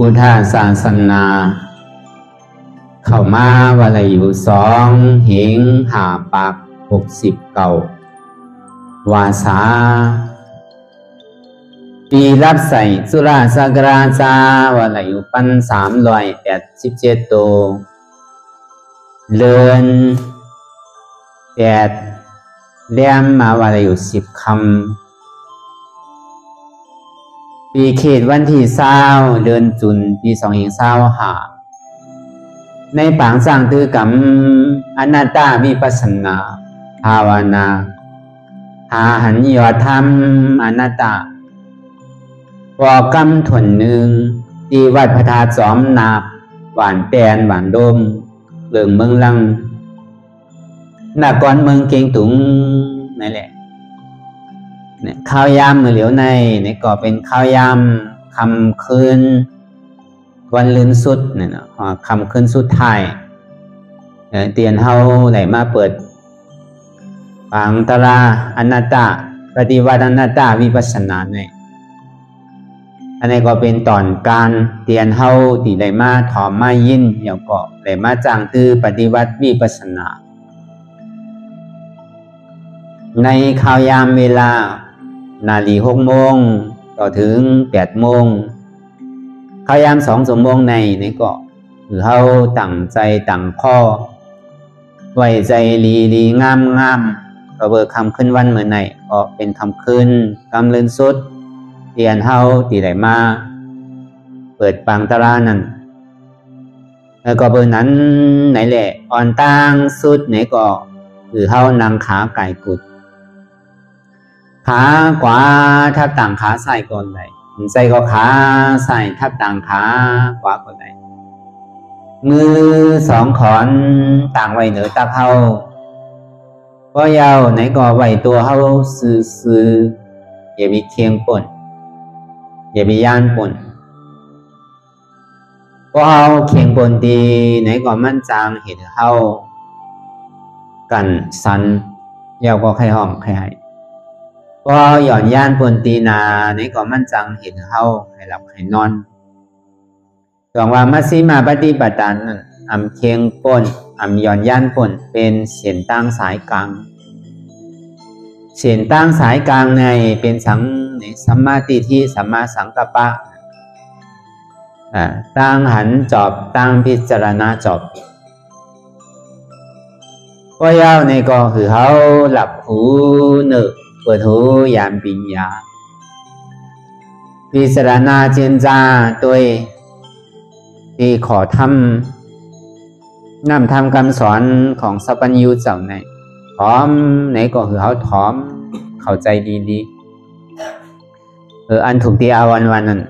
พุทธศาสนาเข้ามาวันละอยู่2 เหง5 ปัก69 วาสาปีรับใส่สุราสักราชาวันละอยู่387 ตัวเลิน8 เลี่ยมมาวันละอยู่10 คำปีเขตวันที่20 เดือนจุนปี2525ในปางสร้างตือกรรมอนัตตาวิปัสสนาภาวนาหาหันยอดธรรมอนัตตาวอกรรมถนหนึ่งที่วัดพระธาตุจอมนาบหวานแปนหวานดมเรื่องเมืองลังนครเมืองเกียงตุงนั่นแหละข้าวยามมือเหลียวในก็เป็นข้าวยามคำคืนวันลื่นสุดเนี่ยนะคำคืนสุดท้ายเตียนเฮาไหนมาเปิดปังตราอนัตตาปฏิวัติอนัตตาวิปัสสนาเนี่ยอันนี้ก็เป็นตอนการเตียนเฮาที่ไหนมาถอมมายินอย่างก็ไหนมาจ้างตื้อปฏิวัติวิปัสสนาในข้าวยามเวลานาฬิกา6 โมงต่อถึง8 โมงข้าวยาม2 ชั่วโมงในก็คือเฮาตั้งใจตั้งข้อไว้ใจลีงามก็เบิกคำขึ้นวันเมื่อไหนก็เป็นคำขึ้นกำเลินสุดเตียนเฮาที่ไหนมาเปิดปังตรานั่นแล้วก็เบอร์นั้นไหนแหละอ่อนตั้งสุดไหนก็คือเฮานางขาไก่กุดขาขวาทับต่างขาซ้ายก่อนเลยใจก็ขาซ้ายทับต่างขาขวาก่อนเลยมือ2 ขอนต่างไว้เหนือตาเฮาก็ยาวไหนก็ไว้ตัวเฮาซื่ออย่ามีเคียงป่นอย่ามีย่านป่นก็เฮาเคียงป่นดีไหนก็มั่นจางเห็นเฮากันสันยาวก็ใครห้องใครให้ก็หย่อนย่านปนตีนาในก็มั่นจังเห็นเฮาให้หลับให้นอนหวังว่ามัชฌิมาปฏิปทานั้นอำเคียงปนอำหย่อนย่านปนเป็นเส้นตั้งสายกลางเส้นตั้งสายกลางในเป็นสัมมาทิฏฐิสัมมาสังกัปปะตั้งหันจอบตั้งพิจารณาจอบก็ยาวในก็คือเฮาหลับหูเนึกเปิดหูยามปิญญาพิจารณาเจนจาตัวที่ขอทำนำทำคำสอนของสัพพัญญูเจ้าในพร้อมไหนก็คือเขาถอมเข้าใจดีอันถูกที่เอาวันนั้น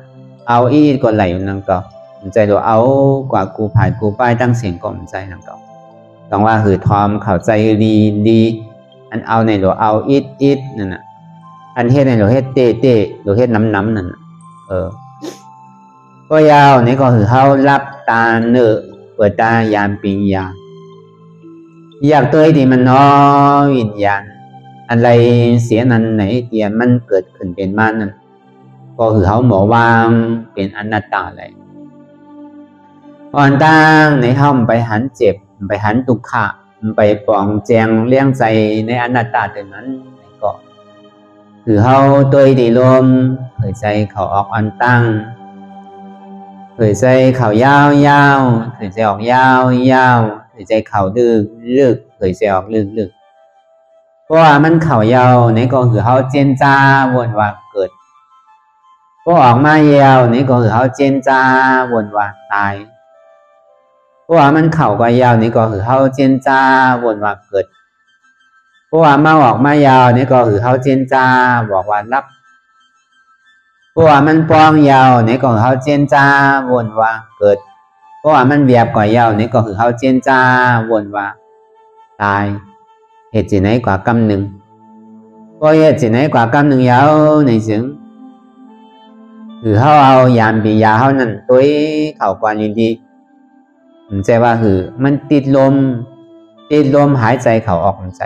เอาอีกก็ไหลนั่งก็ใจตัวเอากว่ากูผ่านกูป้ายตั้งเสียงก็ใจนั่งก็ต้องว่าคือทอมเข้าใจดีอันเอาในหลวเอาอิดนั่นน่ะอันเฮ็ดในหลวเฮ็ดเตหลวเฮ็ดน้ำนั่นน่ะก็ยาวนี่ก็คือเฮารับตาเนื้อเปิดตายามปิญญาอยากตัวที่มันน้อวิญญาณอะไรเสียนั้นไหนเตียมันเกิดขึ้นเป็นมานั่นก็คือเฮาหมอวางเป็นอนัตตาเลยอ่อนตั้งในเฮาไปหันเจ็บไปหันทุกขะไปปองแจงเลี้ยงใจในอนัตตาตัวนั้นก็คือเฮาตัวดีลมเผยใจเขาออกอันตั้งเผยใจเขายาวเผยใจออกยาวเผยใจเขาลึกเผยใจออกลึกเพราะว่ามันเขายาวนี่ก็คือเฮาเจนจ้าวนว่าเกิดก็ออกมายาวนี่ก็คือเฮาเจนจ้าวนว่าตายเพราะว่ามันเข่าก็ยาวนี่ก็คือเฮาเจนจ้าวนว่าเกิดเพราะว่ามาออกมายาวนี่ก็คือเฮาเจนจ้าบอกว่ารับเพราะว่ามันปองยาวนี่ก็คือเฮาเจนจ้าวนว่าเกิดเพราะว่ามันเบียบก็ยาวนี่ก็คือเฮาเจนจ้าวนว่าตายเหตุไหนกว่ากรรมหนึ่งก็เหตุไหนกว่ากรรมหนึ่งยาวในซึ่งคือเฮาเอายามปียาเฮานั่นตัวเข่ากว่าดีมันใจว่าคือมันติดลมหายใจเขาออกใจ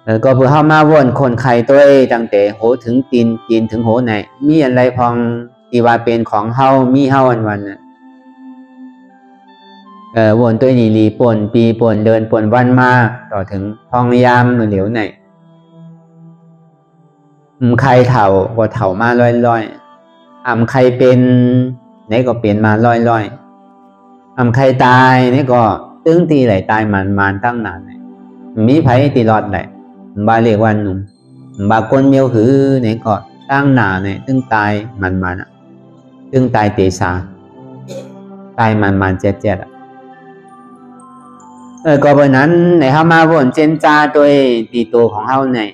แล้วก็เพื่อเข้ามาวนคนไข้ตัวตั้งแต่โหถึงตีนถึงโหไหนมีอะไรพอง ที่ว่าเป็นของเฮามีเฮาวันน่ะวนตัวหลีป่นปีป่นเดินป่นวันมาต่อถึงพองยามเหลวไหนใครเถ่าก็เถ่ามาลอยใครเป็นไหนก็เปลี่ยนมาลอยใครตายนี่ก็ตึงตีไหลตายมันตั้งนานมีไผตีรอดไหลบาเรียกว่าหนุ่มบาคนเมียวหือนี่ก็ตั้งหนาเนี่ยตึงตายมันตึงตายเตสาตายมันเจ็ดก็เพราะนั้นในเฮามาวนเจนจาตัวตีตัวของเฮาเนี่ย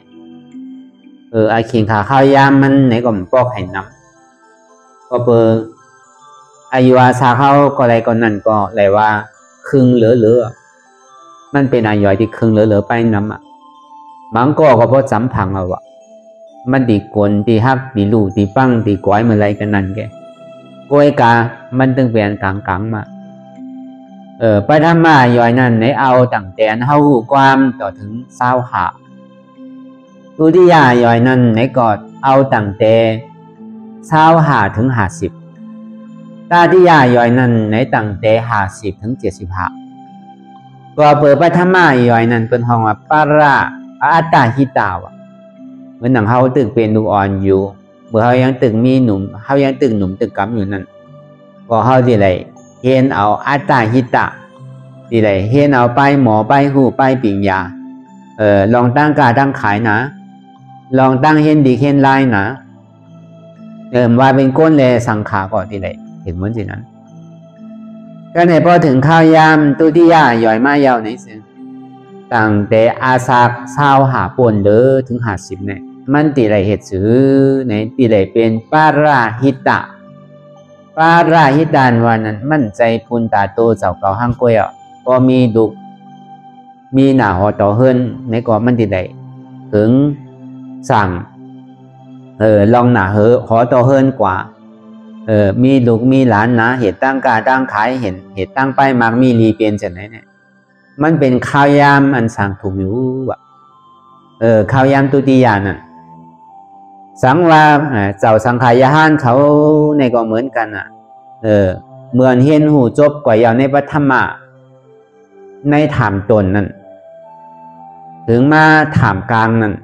ไอขิงขาข้าวยามมันไหนก็มันปอกให้น้ำก็เปิดอายุอาซาเขาก็อะไรก็นั่นก็เลยว่าครึ่งเหลือมันเป็นอายุที่ครึ่งเหลือไปน้ำบางก็เพราะจำพังเอามันดีกวนดีฮักดีลู่ดีปั้งดีก้อยเมื่อไรกันนั่นแกก้อยกามันตึงเปลี่ยนกลางมาไปทำมาย่อยนั่นในเอาต่างแต่เฮาความต่อถึงเศร้าหาตุติยาย่อยนั่นในกอดเอาต่างแต่เศร้าหาถึง50ตาติยาย่อยนั่นในต่างแต่50ถึง75ก็เปิดไปทำมาย่อยนั่นเป็นห้องว่าปาราอัตตาหิตาวเหมือนหนังเฮาตึกเป็นลูกอ่อนอยู่เมื่อเฮายังตึกมีหนุ่มเฮายังตึกหนุ่มตึกกำอยู่นั่นก็เฮาที่ไรเห็นเอาอัตตาหิตะที่ไรเห็นเอาไปหมอไปหูไปปิ่งยาลองตั้งกาตั้งขายนะลองตั้งเห็นดีเห็นลายนะว่าเป็นก้นแลสังขาก่อนที่ไรเห็นเหมือนสินั้นก็ในพอถึงข้าวยามตุติยาย่อยมาเยาวไหนสิตั้งแต่อาสากเศร้าหาป่นเด้อถึง50เนี่ยมันตีไรเหตุสือในตีไรเป็นปาราหิตะปาราหิตานวันนั้นมั่นใจพุนตาโตเจ้าเก่าห้างกล้วยก็มีดุมีหน้าหอต่อเฮิรนในก่อมันตีไรถึงสั่งลองหน้าหอต่อเฮิรนกว่ามีลูกมีหลานนะเหตุตั้งกาตั้งขายเห็นเหตุตั้งไปมากมีรีเปลี่ยนจากไหนเนี่ยมันเป็นข้าวยามอันสั่งถูกอยู่ข้าวยามตุติยาน่ะสังว่าเจ้าสังขายห้านเขาในก็เหมือนกันเหมือนเห็นหูจบกว่าอย่างในปฐมะในถามตนนั่นถึงมาถามกลางนั่น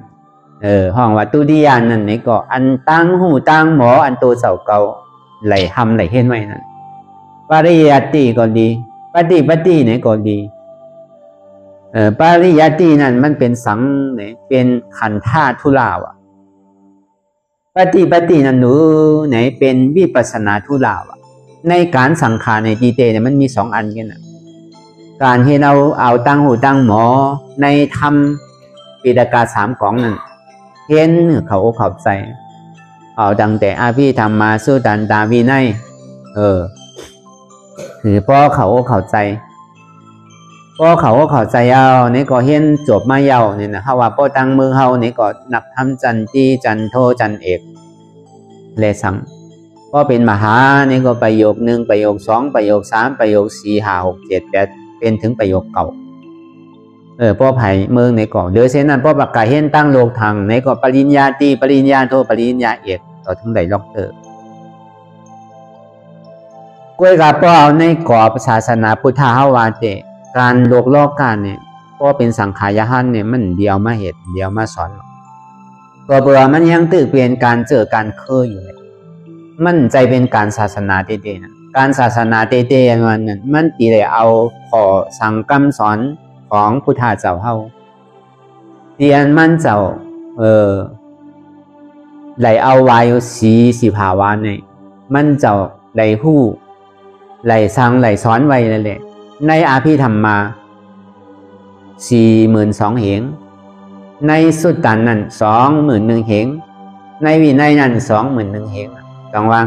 ห้องว่าตุติยานั่นในก็อันตั้งหูตั้งหมออันโตเสาเก่าไหลทำไหลเห็นไว้นั่นปริยัติก็ดีปฏิเนี่ยก็ดีปริยัตินั่นมันเป็นสังเนี่ยเป็นขันธาทุลาวปฏินั่นหนูไหนเป็นวิปัสสนาทุลาวในการสังขารในจีเตเนี่ยมันมี2อันกันนะการที่เราเอาตั้งหูตั้งหมอในธรรมปิฎกา3ของนั่นเห็นเขาเข้าใจเอาดังแต่อาภิธรรมมาสู้ตันตาวินัยคือพ่อเขาเข้าใจพ่อเขาเข้าใจเอานี่ก็เห็นจบมาเยาเนี่ยนะเขาว่าพ่อตั้งมือเฮานี่ก็นักทำจันตีจันโทจันเอกเลสังพ่อเป็นมหานี่ก็ประโยค1ประโยค2ประโยค3ประโยค4 5 6 7 8เป็นถึงประโยคเก่าพ่อไผ่เมืองในก่อเดือเช่นนั้นพ่อประกาศเห็นตั้งโลกทางในก่อปริญญาตรีปริญญาโทปริญญาเอกต่อถึงได้ด็อกเตอร์กล้วยกับพ่อเอาในกรอบศาสนาพุทธเฮาวาเตการโลกการเนี่ยพ่อเป็นสังขารหันเนี่ยมันเดียวมาเหตุเดียวมาสอนตัวเบื่อมันยังตื่นเปลี่ยนการเจอการเคยอยู่เลยมันใจเป็นการศาสนาเต้ๆนะการศาสนาเต้ๆมันนั่นมันตีเลยเอาขอสั่งคำสอนของพุทธเจ้าเฮาเรียนมันเจ้าไหลเอาไว้สีภาวะเนี่ยมันเจ้าไหลหู้ไหลสั่งไหลสอนไว้นั่นแหละในอาภิธรรมมา42,000 เหงในสุตตันนั่น21,000 เหงในวินัยนั่น21,000 เหงต้องว่า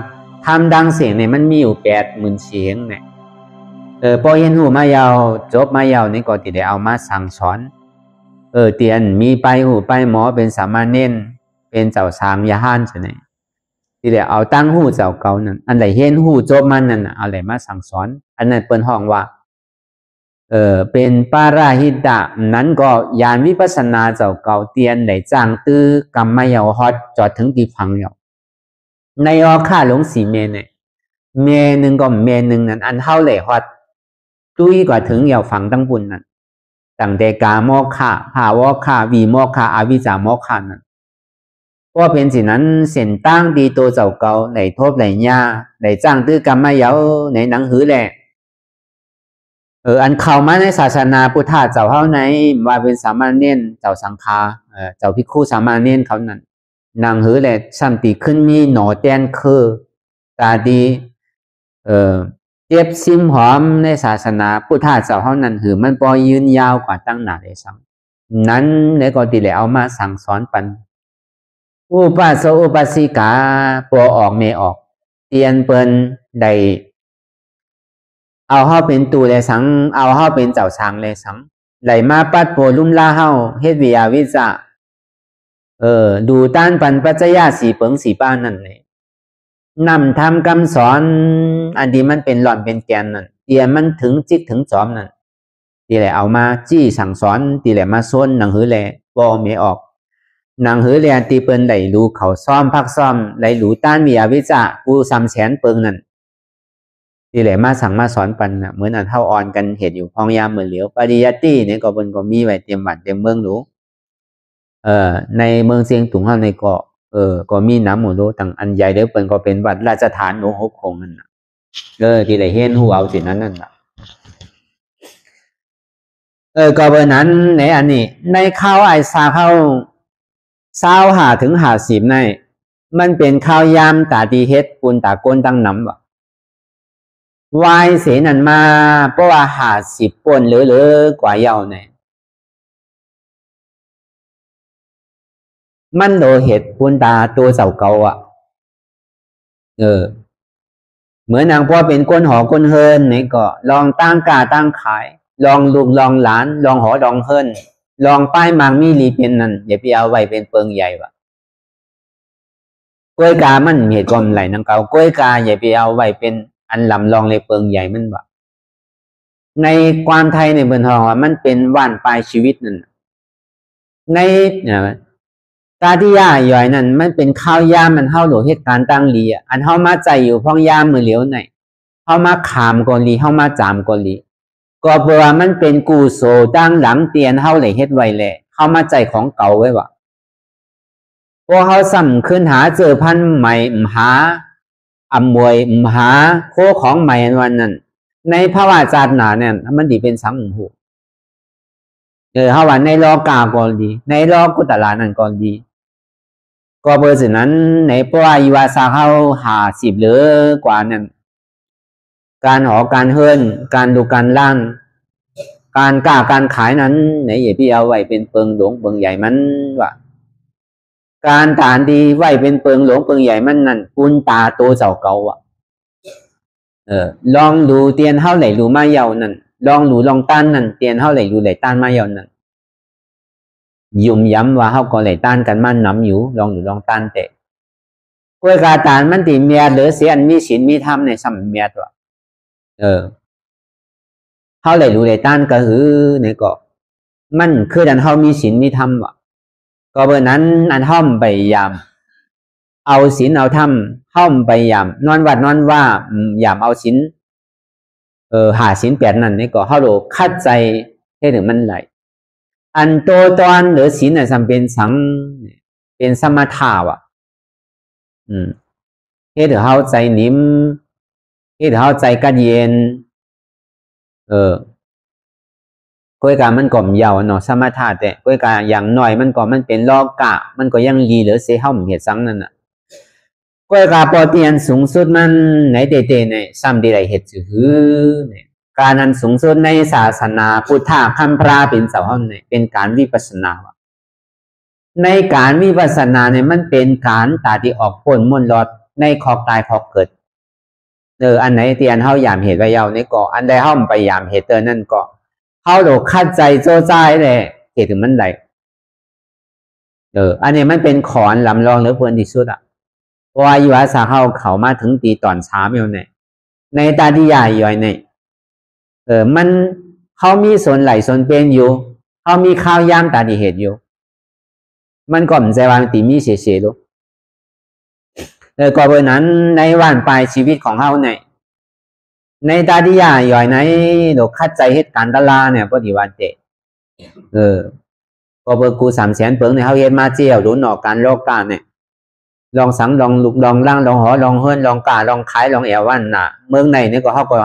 ทำดังเสียงเนี่ยมันมีอยู่80,000 เหงเนี่ยพอเห็นหูมายาวจบมายาวนี่ก็ติได้เอามาสั่งสอนเตียนมีไปหูไปหมอเป็นสามเณรเป็นเจ้าสามยาห้านใช่ไหมที่ได้เอาตั้งหูเจ้าเก่านั่นอันไหนเห็นหูจบมันนั่นเอาอะไรมาสั่งสอนอันนั้นเปิ้นห้องว่าเป็นปาราหิตะนั้นก็ยานวิปัสสนาเจ้าเก่าเตียนไหนจ้างตื้อกรรมไม่ยาวฮอดจอดถึงตีพังเยา ในออค่าหลงสีเมเนี่ยเมหนึ่งก็เมหนึ่งนั้นอันเท่าเหล่ฮอดตุ้ยกว่าถึงอย่าฝังตั้งบุญนั้นตั้งแต่กาโมกขะภาวะขะวีโมกขะอวิจาโมกขะนั้นก็เป็นสิ่งนั้นเส้นตั้งดีตัวเจ้าเก่าในทบในญาในจ้างตื้อกรรมมาเยาในหนังหือแหละอันเข้ามาในศาสนาพุทธะเจ้าเฮาในว่าเป็นสามเณรเจ้าสังฆาเจ้าภิกขุสามเณรเขานั้นนางหือแหละสัมติขึ้นมีหนอแตนคือตาดีเจ็บซิมหอมในศาสนาพุทธะเจ้าเฮานั้นหือมันปอยืนยาวกว่าตั้งหนาเลยซ้ำนั้นในก็ติเลยเอามาสั่งสอนปันอุปาสกอุปาสิกาปอออกเมออกเตียนเปิ้นได้เอาเฮาเป็นตูเลยสังเอาเฮาเป็นเจ้าช้างเลยสังไหลมาปัดโพลุ่มล่าเฮาเฮ็ดวิยาวิจาดูต้านปันปัจจยาสีเปิงสีป้านั่นเลยนำทำคำสอนอันที่มันเป็นหล่อนเป็นแกนนั่นเตียมันถึงจิกถึงจอมนั่นตีแหละเอามาจี้สั่งสอนตีแหละมาซ้นหนังหือแหละบอเมออกหนังหือแหละตีเปิ้นไหลรู้เขาซ้อมพักซ้อมไหลรู้ต้านวิยาวิจากูซ้ำแสนเปิงนั่นตีแหละมาสั่งมาสอนปันนะเหมือนอันเท่าอ่อนกันเหตุอยู่พองยามเหมือนเหลียวปริยัติเนี่ยก็บนก็มีไว้เตรียมบัตรเตรียมเมืองหรูในเมืองเชียงตุงเฮาในเกาะก็มีน้ำหมูโลต่างอันใหญ่เด้อเปิ้นก็เป็นวัดราชฐานหลวงหกคงนั่นน่ะที่ได้เห็นฮู้เอาสินั้นนั่นน่ะก็เบอร์นั้นในอันนี้ในข้าวไอ้ซาเข้า25 ถึง 50ในมันเป็นข้าวยามตาดีเฮ็ดปูนตาก้นตั้งน้ำบ่วายเสนันมาเพราะว่า50ป่นเหลือๆกว่าเยาเนี่ยมันโดเหตุปูนตาตัวเจ้าเก่าอ่ะเหมือนนางพ่อเป็นก้นหอก้นเฮินนี่ก็ลองตั้งกาตั้งขายลองลูกลองหลานลองหอลองเฮินลองป้ายมังมีรีเป็นนั่นอย่าไปเอาไว้เป็นเปิงใหญ่วะกล้วยกามันเหตุกลมไหลนางเก่ากล้วยกาอย่าไปเอาไว้เป็นอันลำลองเลยเปิงใหญ่มันวะในความไทยในเบือนทองว่ามันเป็นว่านปลายชีวิตนั่นในตาที่ย่าย่อยนั่นมันเป็นข้าวยามมันเฮาโหลเหตุการณ์ตั้งลีอันเฮามาใจอยู่พ้องยามมือเหลียวไหนเฮามาขามกอลีเฮามาจามกอลีก็เพราะว่ามันเป็นกูโซตั้งหลังเตียนเฮาเลยเฮ็ดไว้แหละเฮามาใจของเก่าไว้ว่ะพอเฮาซ้ำขึ้นหาเจอพันใหม่หาอำมวยหาโคของใหม่วันนั้นในภาวะจาดหนาเนี่ยมันดีเป็นสังหูเฮาว่าในรอกาก่อนดีในรอกุตลานั่นก่อนดีก็เบอร์สินั้นในเพราะว่าอีวาซาเข้า50หรือกว่านั้นการหอการเฮิรนการดูการล่างการกล้าการขายนั้นไหนอย่าพี่เอาไว้เป็นเปิงหลวงเปิงใหญ่มันว่าการฐานดีไว้เป็นเปิงหลวงเปิงใหญ่มันนั่นกุนตาโตเจ้าเก่าอ่ะลองดูเตียนเท่าไหร่ดูมาเยานั่นลองดูลองต้านนั่นเตียนเท่าไหร่ดูไหลต้านมาเยานั่นยุ่มย้ำว่าเขาก็เลยต้านกันมันน้ำอยู่ลองดูลองต้านเตะกล้วยกาตานมันตีเมียหรือเสียอันมีศีลมีธรรมในสัมเมียตัวเขาเลยรู้เลยต้านก็คือเนี่ยก็มันคือดันเขามีศีลมีธรรมวะก็เบอร์นั้นอันห้อมไปยามเอาศีลเอาธรรมห้อมไปยามนอนวัดนอนว่ายามเอาศีลหาศีล8นั่นนี่ก็เขาโลคัดใจให้ถึงมันไหลอันโตตอนหรือศีลน่ะจำเป็นสังเป็นสมถะว่ะให้ถึงเขาใจนิ่มให้ถึงเขาใจกัดเย็นกล้วยกามันก่อมยาวเนาะสมถะแต่กล้วยกาอย่างหน่อยมันก็มันเป็นลอกะมันก็ยังลีหรือเสียเฮาเหตุสังนั่นน่ะกล้วยกาปอเตียนสูงสุดมันไหนเตๆในซ้ำดีไรเหตุจือเนี่ยการนั้นสูงสุดในศาสนาพุทธะคัมภาเป็นเสาห้องเนี่ยเป็นการวิปัสสนาในการวิปัสสนาเนี่ยมันเป็นการตาที่ออกพ้นมุ่นลอดในขอบตายขอบเกิดอันไหนเตียนเฮาหยามเหตุไว้ยาวในเกาะอันใดเฮาไปหยามเหตุนั่นเกาะเฮาโดคัดใจโจ้ใจเลยเหตุถึงมันใดอันนี้มันเป็นขอนลำลองหรือเพื่อนที่สุดอ่ะเพราะว่าอยู่อาสาเขามาถึงตีตอนเช้าอยู่เนี่ยในตาที่ใหญ่ย่อยเนี่ยมันเขามีส่วนไหลส่วนเป็นอยู่เขามีข้าวยามตาดีเหตุอยู่มันก็ไม่ใช่ว่าตีมีเสียลูก ก็เพราะนั้นในวันปลายชีวิตของเฮาเนี่ยในตาดิยาย่อยในดอกคัดใจเหตุการณ์ตลาเนี่ยปฏิวัติก็เบอร์กู300,000เปิงเนี่ยเฮาเฮ็ดมาเจียวดูนอกการโลกการเนี่ยลองสังลองลุกลองล่างลองหอลองเฮิรนลองกาลองขายลองแอววันน่ะเมืองในเนี่ยก็เฮาก็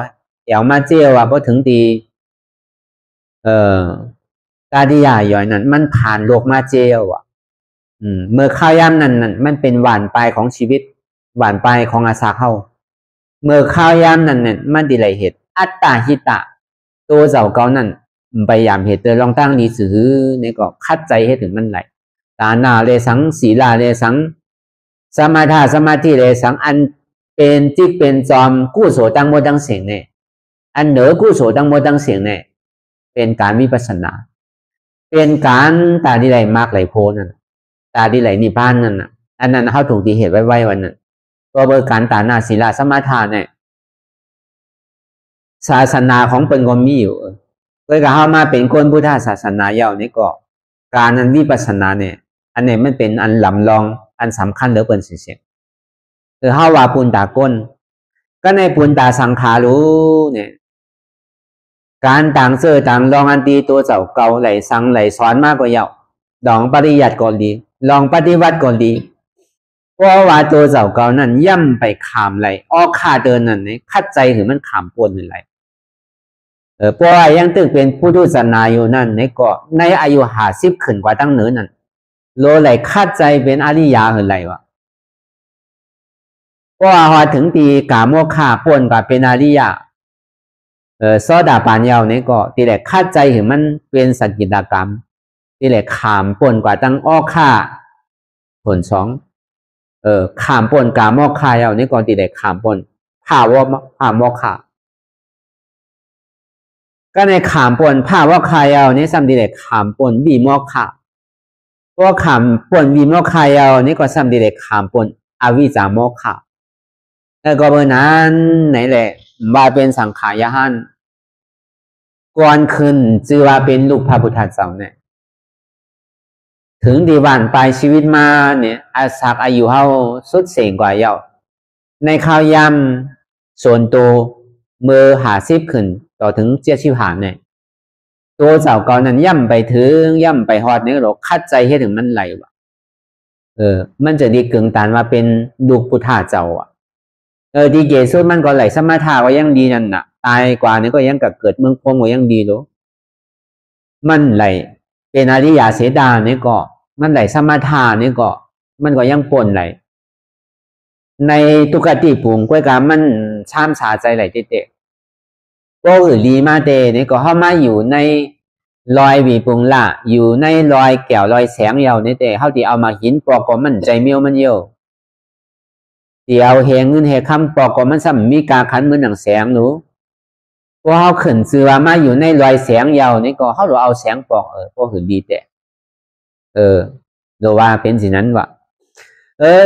แอวมาเจียวว่าพอถึงตีตาดิยาย่อยนั้นมันผ่านโลกมาเจียวอ่ะเมื่อข้าวยามนั้นมันเป็นหวานปลายของชีวิตหวานปลายของอาสาเข้าเมื่อข้าวยามนั้นเนี่ยมันดีไรเหตุอัตตาหิตะตัวเจ้าเก่านั้นพยายามเหตุลองตั้งดีสื่อเนี่ยก็คัดใจให้ถึงมันไหลตาหน้าเลสังศีลาเลสังสมาธิเลสังอันเป็นที่เป็นจอมกู้โสตังโมตังเสียงเนี่ยอันเหนือกู้โสตังโมตังเสียงเนี่ยเป็นการวิปัสสนาเป็นการตาดีไรมากไหลโพนั่นตาดีไหลนิพพานนั่นอันนั้นเขาถูกตีเหตุไว้วันนั้นตัวเบอร์การตาหน้าศีลาสมาทานเนี่ยศาสนาของเป็นก็มีอยู่โดยการเข้ามาเป็นคนพุทธศาสนาเยาวนี่ก็การนั้นวิปัสสนาเนี่ยอันนี้มันเป็นอันลำลองอันสำคัญเหลือเกินเสียเข้าว่าปุณตาก้นก็ในปุณตาสังขารู้เนี่ยการต่างเสื้อต่างลองอันดีตัวเจ้าเก่าไหลสังไหลสอนมากกว่าเยาวดองปริยัติก่อนดีลองปฏิวัติก่อนดีเพราะว่าตัวเจ้าเก่านั้นย่ำไปขามไหลอ้อขาเดินนั่นเนี่ยคัดใจถึงมันขามปวนหรือไรเพราะว่ายังตึกเป็นผู้ทุศาสนาอยู่นั่นในก็ในอายุ50ขึ้นกว่าตั้งเนื้อนั่นโลไหลคัดใจเป็นอริยาหรือไรวะเพราะว่าพอถึงตีกาโมฆะปวนกับเป็นอริยาโซดาปานยาวนี่ก็ตีแหลกคัดใจถึงมันเป็นสัจจิตกรรมตีแหลกขามปวนกว่าตั้งอ้อค่าผลขามปนกามอกคายเอานี่ก่อนตีได้ขามปนผ่าวมอกขาก็ในขามปนผ่าวคายเอานี่ซ้ำตีได้ขามปนบีมอกขาเพราะขามปนบีมอกคายเอานี่ก็ซ้ำตีได้ขามปนอวิจามอกขาแล้วก็เบอร์นั้นไหนแหละว่าเป็นสังขายหันก่อนขึ้นจือว่าเป็นลูกพระพุทธเจ้าเนี่ยถึงดีวันปลายชีวิตมาเนี่ยอายุเฮาสุดเสียงกว่าเยาในข้าวยำส่วนตัวเมื่อ50ขึ้นต่อถึง75เนี่ยตัวเจ้าก่อนนั้นย่ำไปถึงย่ำไปฮอดเนี่ยเราคัดใจให้ถึงมันไหลวะมันจะดีกึ่งตานว่าเป็นลูกพุทธเจ้าอ่ะดีเกสุดมันก็ไหลสมาธาก็ยังดีนั่นน่ะตายกว่านี้ก็ยังเกิดเมืองพรหมก็ยังดีหรอมันไหลเป็นอริยเสดาเนี่ยก็มันไหลสมาทานนี่ก็มันก็ยังปนไหลในตุกติปุ่งกล้วยกามันช่ำชาใจไหลเตะก็ลีมาเตนี่ก็เข้ามาอยู่ในรอยวีปุ่งละอยู่ในรอยแก้วรอยแสงเยาวนี่เตะเขาที่เอามาหินปอกก็มันใจเมียวมันเยอะเดี๋ยวเฮงเงินเฮคำปอกก็มันซ้ำมีกาขันเหมือนหนังแสงหนูพอเขาขึ้นเสือมาอยู่ในรอยแสงเยาวนี่ก็เขาเราเอาแสงปอกก็หือดีเตะโดว่าเป็นสินั้นวะ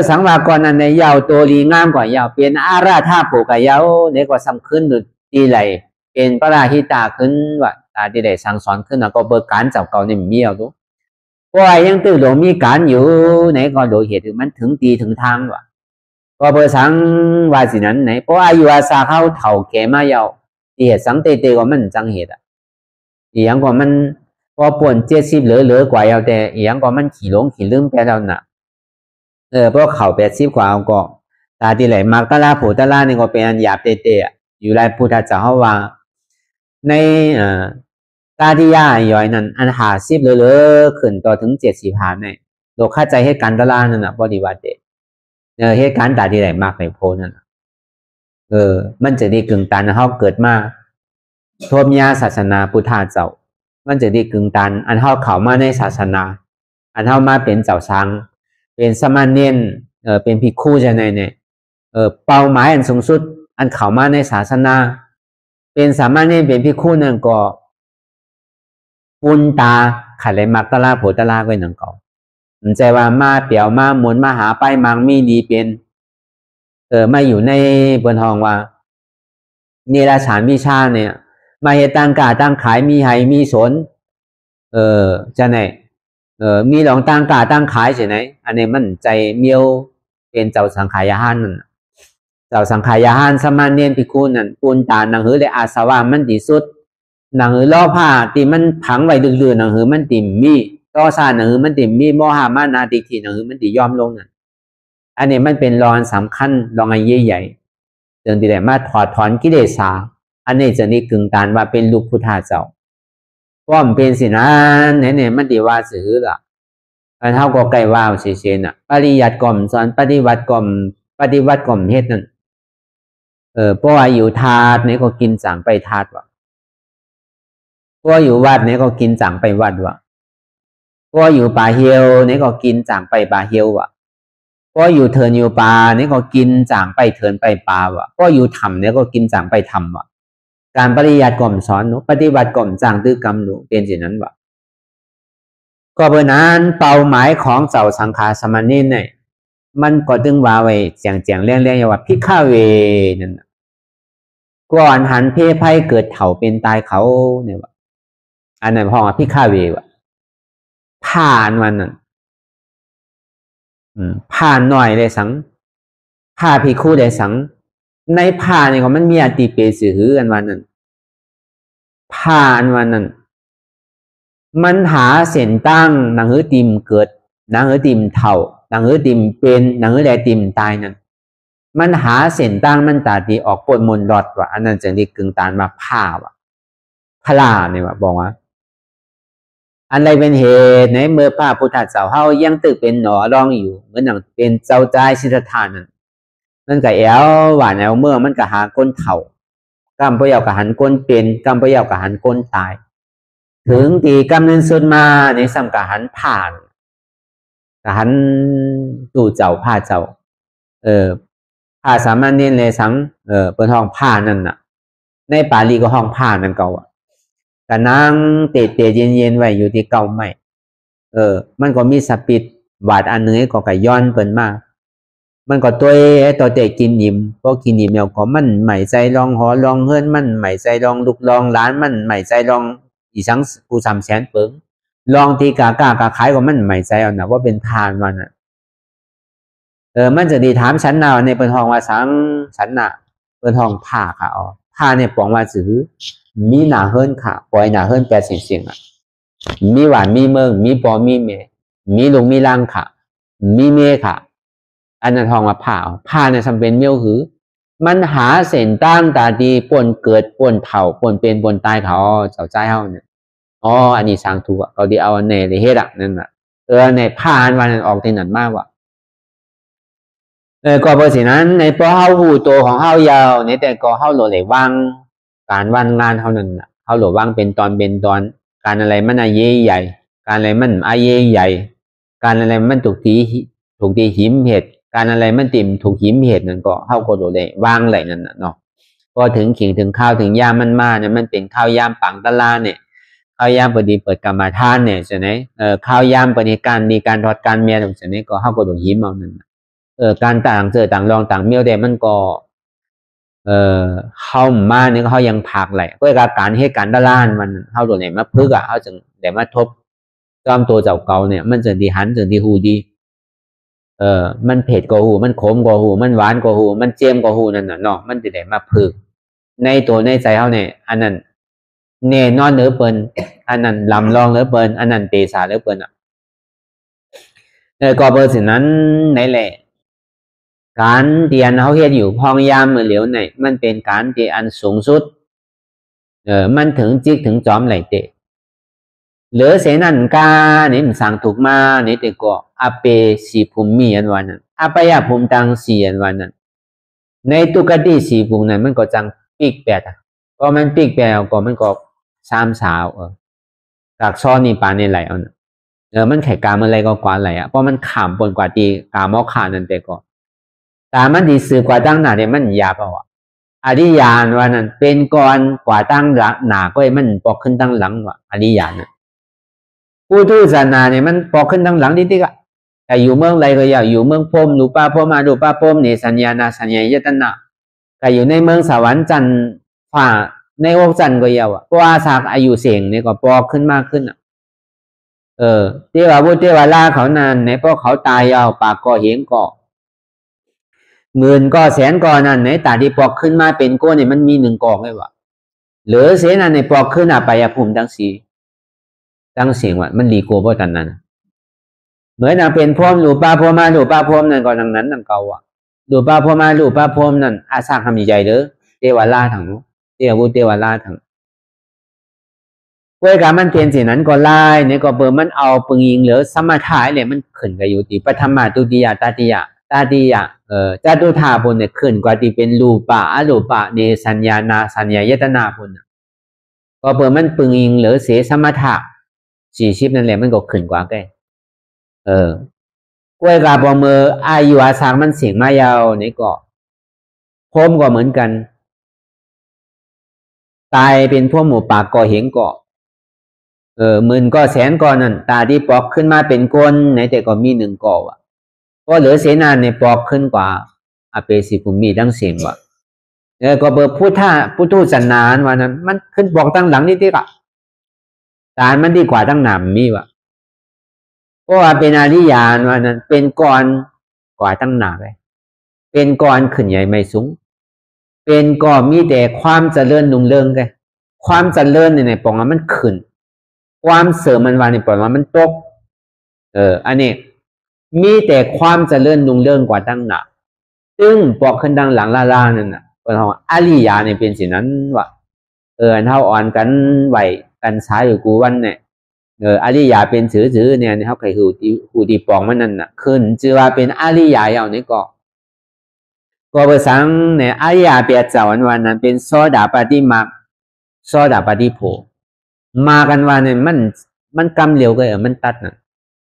สังวากรนั้นในยาวตัวลีงามกว่ายาวเป็นอาราธาผูกกับยาวเนี่ยก็สำขึ้นดูดีไหลเป็นพระราหิตาขึ้นว่าตาที่ได้สั่งสอนขึ้นแล้วก็เบิกการจับเก่าในเมียวดูเพราะยังตื่นหลงมีการอยู่ไหนก็โดยเหตุมันถึงตีถึงทางวะก็เบิกสังว่าสินั้นไหนเพราะอายุอาสาเข้าเถ่าแก่มายาวเหตุสังเตก็มันจังเหตุอย่างก็มันพอป่วน70เหลือกว่าเอาแต่อย่างก็มันขี่หลงขี่ลืมไปแล้วน่ะเพราะเขา80กว่าเอาก็ตาที่ไหลมากตะลาโผตะลานี่ก็เป็นอันหยาบเตะอยู่ไรพุทธเจ้าเฮาว่าในตาที่ย่าย่อยนั้นอัน50เหลือขึ้นต่อถึง75เนี่ยโดยเข้าใจเหตุการณ์ตะลานั่นน่ะบ่ดีว่าเตเหตุการณ์ตาที่ไหลมากในโพนั่นมันจะดีกึ่งตันเฮาเกิดมาทวมยาศาสนาพุทธเจ้ามันจะดีกึ่งตันอันเฮาเข้ามาในศาสนาอันเฮามาเป็นเจ้าสังเป็นสมณเณรเป็นภิกขุจะไหนเนี่ยเป้าหมายอันสูงสุดอันเข้ามาในศาสนาเป็นสามเณรเป็นภิกขุนั่นก็ปุญตาขัดเลยมักตะลาโผตะลาไว้นั่นก็มันใจว่ามาเปี่ยวมาหมุนมาหาไปมังมีดีเป็นมาอยู่ในบนห้องว่านี่ราชานวิชาเนี่ยมาเหตุต่างกาต่างขายมีไหมีสนจะไหนมีหลองต่างกาต่างขายใช่ไหมอันนี้มันใจเมียว เป็นเจ้าสังขายาหานนั่นเจ้าสังขายาหานสมานเนียนภิกขุนั่นปูนตาหนังหือเลยอาสวะมันที่สุดหนังหือล้อผ้าที่มันผังไว้ดื้อๆหนังหือมันติ่มมีต่อซาหนังหือมันติ่มมีโมหะมานาทิฏฐิหนังหือมันติยอมลงนั่นอันนี้มันเป็นรอนสำคัญรองอันใหญ่ๆจึงที่ได้มาถอดถอนกิเลสาอันนี้จะนี่กึ่งการว่าเป็นลูกพุทธเจ้าว่ามันเป็นสินะเนี่ยมันดีว่าสื่อละอันเท่าก็ใกล้ว่าเฉยๆน่ะปริยัติกล่อมสอนปฏิวัติกล่อมเฮ็ดนั่นเพราะว่าอยู่ธาตุเนี่ยก็กินสั่งไปธาตุวะเพราะอยู่วัดเนี่ยก็กินสั่งไปวัดวะเพราะอยู่ป่าเฮียวเนี่ยก็กินสั่งไปป่าเฮียววะเพราะอยู่เทินอยู่ป่าเนี่ยก็กินสั่งไปเทินไปป่าวะเพราะอยู่ถ้ำเนี่ยก็กินสั่งไปถ้ำวะการปริยัติกล่อมสอนหนูปฏิบัติกล่อมสั่งตื้อกรรมหนูเป็นสิ่งนั้นวะก็เพราะนั้นเป้าหมายของเจ้าสังขารสมณีเนี่ยมันก็ตึงว่าไว้เจียงเรื่องๆว่าพิฆาเวนั่นก่อนหันเพไพ่เกิดเถ่าเป็นตายเขาเนี่ยว่าอันนั้นพ้องว่าพิฆาเวว่าผ่านวันนั้นผ่านหน่อยเลยสังผ่าพิคู่เลยสังในผ่าเนี่ยมันมีอติเปสื่อกันวันนั้นผ่านวันนั้นมันหาเส้นตั้งหนังหือติมเกิดหนังหือติมเถ่าหนังหือติมเป็นหนังหือแลติมตายนั่นมันหาเส้นตั้งมันตาดีออกปนมนรอดว่ะอันนั้นจึงได้กึ่งตานมาผ้าว่ะพลาเนี่ยว่ะบอกว่าอันใดเป็นเหตุในเมื่อพระพุทธเจ้าเฮายังตึกเป็นหนอรองอยู่เหมือนอย่างเป็นเจ้าใจสิทธัตถานั่นมันก็แอวหวานแอวเมื่อมันก็หาก้นเถ่ากำพยาวกับหันก้นเป็นกำพยาวกับหันก้นตายถึงตีกำเนินสุดมาในสัมกหันผ่านกหันดูเจ้าผ้าเจ้าผ้าสามัญเนียนเลยสังเปิดห้องผ้านั่นน่ะในปาลีก็ห้องผ้านั่นเก่าอ่ะก็นั่งเตะเย็นๆไว้อยู่ที่เก่าไม่มันก็มีสปิดบาดอันนึงก็กะย้อนเปิ่นมามันก็ตัวเตะกินยิ้มพอกินยิ้มแล้วก็มันใหม่ใจลองหอลองเฮือนมันใหม่ใจลองลุกลองร้านมันใหม่ใจลองอีสังผู้สามแสนเปิงลองทีกาขายก็มันใหม่ใจเอานะว่าเป็นทานมันอ่ะมันจะดีถามฉันนาในเปิดห้องว่าสังฉันน่ะเปิดห้องผ้าค่ะผ้าเนี่ยปองว่าซื้อมีหนาเฮิรนค่ะปล่อยหนาเฮิรนแปดเสียงอ่ะมีหวานมีเมืองมีปอมีเมมีลุงมีล่างค่ะมีเมค่ะอันนั้นห้องว่าผ้าเนี่ยจำเป็นเมี่ยวหือมันหาเส้นตั้งตาดีป่นเกิดป่นเผาป่นเป็นป่นตายเขาเจ้าใจเฮาเนี่ยอันนี้สร้างถูกเขาดีเอาเนเลยเฮ็ดอ่ะนั่นน่ะในผ้าอันวันนั้นออกที่นั่นมากว่ะก็เพราะฉะนั้นในพอเฮาหูโตของเฮายาวในแต่ก็เฮาโหลเลยว่างการวันงานเฮานั่นน่ะเฮาโหลว่างเป็นตอนการอะไรมันอาเย่ใหญ่การอะไรมันอาเย่ใหญ่การอะไรมันถูกตีหิมเหตุการอะไรมันติ่มถูกหิมเหตุนั่นก็เฮาก็โหลเลยว่างไหลนั่นน่ะเนาะพอถึงขิงถึงข้าวถึงยามมันมาเนี่ยมันเป็นข้าวยามปังตะลาเนี่ยข้าวยามปฏิเปิดกรรมฐานเนี่ยใช่ไหมข้าวยามปฏิการมีการทอดการเมียตรงนี้ก็เฮาก็โหลหิมเอานั่นการต่างต่างรองต่างเมียวเดมันก็เข้ามาเนี่ยเขายังผักไหลก็การเหตุการณ์ด้านล่างมันเข้าตัวไหนมาพึกเขาจึงแต่มาทบจอมตัวเจ้าเก่าเนี่ยมันจะดีหันจะดีหูดีมันเผ็ดกว่าหูมันขมกว่าหูมันหวานกว่าหูมันเจียมกว่าหูนั่นน่ะเนาะมันจะได้มาพึกในตัวในใจเขาเนี่ยอันนั้นเน่นอนเหลือเปินอันนั้นลำลองเหลือเปินอันนั้นเตสาเหลือเปินอ่ะก็เบอร์สินั้นไหนแหละการเตียนเขาเฮ็ดอยู่พองยามมือเหลียวเนี่ยมันเป็นการที่อันสูงสุดมันถึงจิกถึงจอมไหลเตะเหลือเสนันกาเนี่ยมันสั่งถูกมาเนี่ยแต่ก็อเปสีภูมิอันวันนั้นอปยาภูมิตังสีอันวันนั้นในตุกติสีภูมินั้นมันก็จังปีกแปดก็มันปีกแปดก็มันก็สามสาวกากซ้อนนี่ปานในไหลเอามันแข่กามอะไรก็กว่าไหลเพราะมันขามปนกว่าตีกามอขานั่นแต่ก็แต่มันดีสื่อกว่าตั้งหนาเนี่ยมันยาเปล่าอริยานว่านั้นเป็นก่อนกว่าตั้งหนาก็มันปอกขึ้นตั้งหลังว่ะอริยานผู้ทุศาสนาเนี่ยมันปอกขึ้นตั้งหลังนิดๆอะแต่อยู่เมืองไรก็อย่าอยู่เมืองพรมดูป้าพรมมาดูป้าพรมเนี่ยสัญญาณสัญญายตนะแต่อยู่ในเมืองสวรรค์จันทร์ฝ่าในโลกจันทร์ก็ยาวอ่ะเพราะว่าสากอายุเสียงเนี่ยก็ปอกขึ้นมากขึ้นอ่ะเทวบุตรเทวราเขานานในเพราะเขาตายยาวปากก็เห็นก็ หมื่นก็แสนก็นั่นไหนตาที่ปอกขึ้นมาเป็นก้นเนี่ยมันมีหนึ่งกองเลยวะหรือเสนาในปอกขึ้นไปยภูมิทั้งสี่ตั้งเสียงว่ามันดีกว่าเพราะตอนนั้นเหมือนเป็นพรหมหลูป้าพรหมาหลูป้าพรหมนั่นก็ดังนั้นดังเก่าอ่ะหลูป้าพรหมาหลูป้าพรหมนั่นอาสาทำใหญ่เด้อเทวราทั้งเทวุเทวราทั้งเวลามันเป็นสิ่งนั้นก็ไล่เนี่ยก็เบอร์มันเอาปึงยิงเหลือสมถะเนี่ยมันขึ้นกับอยู่ที่ปฐมตุติยตติยตติยจตุธาบุญเนี่ยขึ้นกว่าที่เป็นรูปะอรูปะเนสัญญานาสัญญายตนาบุญก็เบอร์มันปึงยิงเหลือเสสมถะ40นั่นแหละมันก็ขึ้นกว่าแกกล้วยกาบอมืออายุอาสางมันเสียงมายาวนี่ก็พรหมก็เหมือนกันตายเป็นพวกหมูป่าก็เห็นก็หมื่นก็แสนก็นั่นตาที่ปอกขึ้นมาเป็นก้นไหนแต่ก็มีหนึ่งก่อว่ะก็เหลือเสนาในปอกขึ้นกว่าอเปสิภูมิทั้งเสียงว่ะก็เบอร์พุทธสันนานว่านั้นมันขึ้นปอกตั้งหลังนี่ที่กะตามันดีกว่าตั้งหนามมีว่ะเพราะว่าเป็นอริยานว่านั้นเป็นก่อนกว่าตั้งหนาเลยเป็นก่อนขึ้นใหญ่ไม่สูงเป็นก่อนมีแต่ความเจริญนุ่งเริงไงความเจริญในปองมันขึ้นความเสริมมันวาในปองมันตกอันนี้มีแต่ความเจริญนุ่งเริงกว่าตั้งหนาซึ่งปอกขึ้นดังหลังล่านั่นน่ะเป็นของอริยาเนี่ยเป็นสิ่งนั้นว่ะเท่าอ่อนกันไหวกันสายอยู่กูวันเนี่ยอริยาเป็นถือเนี่ยเขาเคยหูดีปองมันนั่นน่ะขึ้นชื่อว่าเป็นอริยาเอาเนี่ยก็ภาษาเนี่ยอริยาเปียเจ้าวันนั้นเป็นโสดาปฏิมาโสดาปฏิโพมากันวันเนี่ยมันกำเร็วก็มันตัดน่ะ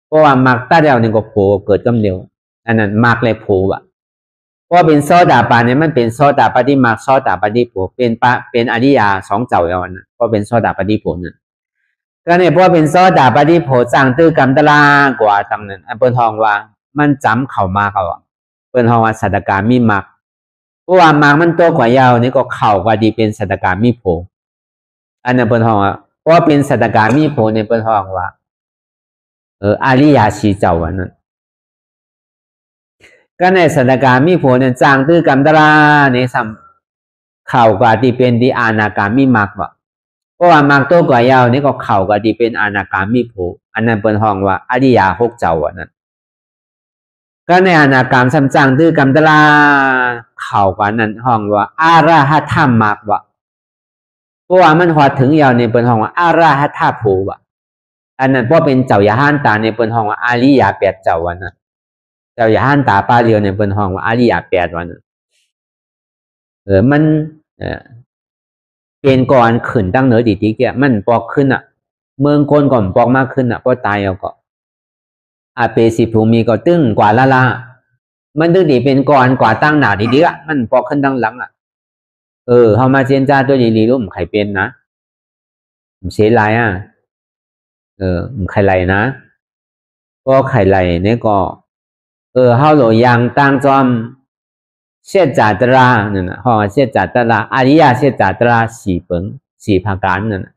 เพราะว่ามักตัดแล้วเนี่ยก็โผเกิดกำเร็วอันนั้นมักเลยโผอ่ะเพราะเป็นโสดาปาเนี่ยมันเป็นโสดาปฏิมาโสดาปฏิโพเป็นอริยาสองเจ้าแล้วนะเพราะเป็นโสดาปฏิโพนั่นก็เนี่ยเพราะเป็นโสดาปฏิโพสร้างตื้อกรรมตลากว่าตำนั้นอันเปิ้นทองว่ามันจำเข้ามาเขาเปิ้นทองว่าสัตตกามีมักเพราะว่ามักมันตัวกว่ายาวนี่ก็เข้ากว่าดีเป็นสัตตกามีโพอันนั้นเปิ้นทองว่าเพราะเป็นสัตตกามีโพในเปิ้นทองว่าอริยาชีเจ้าวันนั้นก็ในสัตตกามีโพเนี่ยจางตื้อกรรมตลาในสัมเข้ากว่าที่เป็นที่อนาคามีมักว่าเพราะว่ามักตัวกว่ายาวนี่ก็เข้ากับที่เป็นอนาคามีโพอันนั้นเปิ้นห้องว่าอริยา6เจ้าอันนั้นก็ในอนาคามสัมจังตื้อกรรมตลาเข้ากับนั้นห้องว่าอรหัตถมมักว่าเพราะว่ามันฮอดถึงยาวในเปิ้นห้องว่าอรหัตถโพว่าอันนั้นเพราะเป็นเจ้าอย่าห้านตาในเปิ้นห้องว่าอริยา8เจ้าวันนั้นเจ้าอย่าห้านตาปาเรียวในเปิ้นห้องว่าอริยา8วันนั้นมันเป็นก่อนขึ้นตั้งเหนือดีติเกียมันปอกขึ้นอ่ะเมืองคนก่อนปอกมากขึ้นอ่ะเพราะตายเอาก็อาเปสิภูมิก็ตึ้งกว่าละมันตึ้งดีเป็นก่อนกว่าตั้งหนาดีๆอ่ะมันปอกขึ้นตั้งหลังอ่ะเฮามาเจนจ้าตัวดีๆรู้มันใครเป็นนะมันเสียไรอ่ะมันใครไรนะก็ใครไรเนี่ยก็เฮาโหลยังตั้งจอมเสียจาตรานั่นนะห้องเสียจาตราอริยเสียจาตรา4ประการนั่นนะ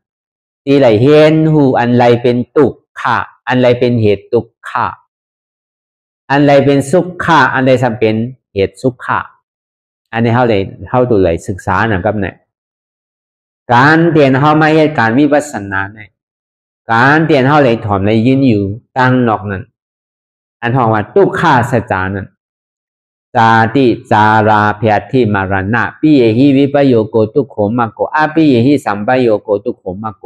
ที่ไหลเห็นหูอันไรเป็นทุกขะอันไรเป็นเหตุทุกขะอันไรเป็นสุขขะอันไรจำเป็นเหตุสุขขะอันนี้เขาตัวไหลศึกษานะครับเนี่ยการเตียนเขาไม่ใช่การวิปัสสนาเนี่ยการเตียนเขาเลยถอมเลยยืนอยู่ตั้งนอกนั่นอันห้องว่าทุกขะสัจจานั่นจาติจาราพยาธิมารณะปิเยหิวิปโยโกทุกโขมโกอาปิเยหิสัมปโยโกทุกโขมโก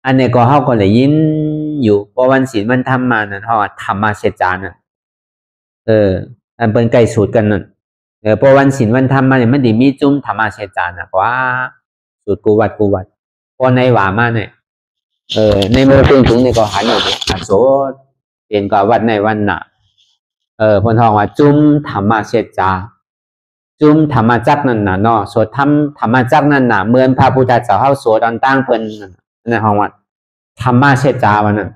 อันนี้ก็เขาก็เลยยินอยู่เพราะวันศีลมันทำมานั่นเขาธรรมะเสจานั่นอันเป็นไก่สูตรกันนั่นเพราะวันศีลวันทำมาเนี่ยมันดีมีจุ้มธรรมะเสจานะว่าสูตรกูวัดเพราะในหวามาเนี่ยในเมื่อเป็นถึงในก็หันอยู่หันโสเปลี่ยนกับวัดในวันน่ะพนทองว่าจุ้มธรรมะเสจาจุ้มธรรมะจักนั่นน่ะเนาะสวดธรรมะจักนั่นน่ะเหมือนพระพุทธเจ้าเข้าสวดตอนตั้งเพิ่นในห้องวัดธรรมะเสจาวันนั้น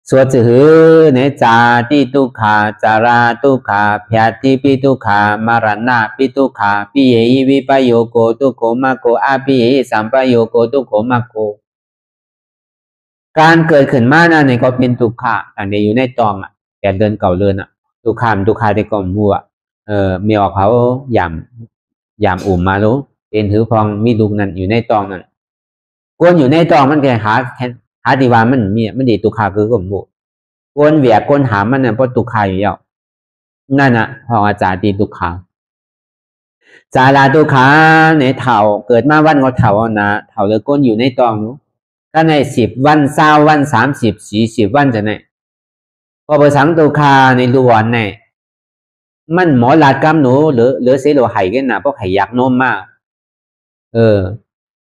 สวดจือเนจาติทุกขาจาราทุกขาพยาธิปิทุกขามารณะปิทุกขาปิเยหิวิปโยโกทุกโขมโกอาปิเยหิสัมปโยโกทุกโขมโกการเกิดขึ้นมานั่นนี่ก็เป็นทุกขะต่างเดียวอยู่ในตองอ่ะ8 เดือน 9 เดือนอ่ะ ตุคามตุคาที่ก่อมหัวมีออกเขายามอุ่มมารู้เป็นถือพองมีลูกนั่นอยู่ในตองนั่นกวนอยู่ในตองมันแค่หาดีว่ามันดีตุคาคือก่อมหัวกวนเวียกวนหามันเนี่ยเพราะตุคาอยู่แล้วนั่นน่ะห้องอาจารย์ตีตุคาจาราตุขาในเถ่าเกิดมาวันก็เถ่านะเถ่าเลยก้นอยู่ในตองนู้ก็ใน10 วัน20 วัน30 40 วันจะไหนพอไปสังตุขาในล้วนเนี่ยมันหมอลาดกำหนูหรือเสโลไห่กันนะเพราะไข่ยักนมมาก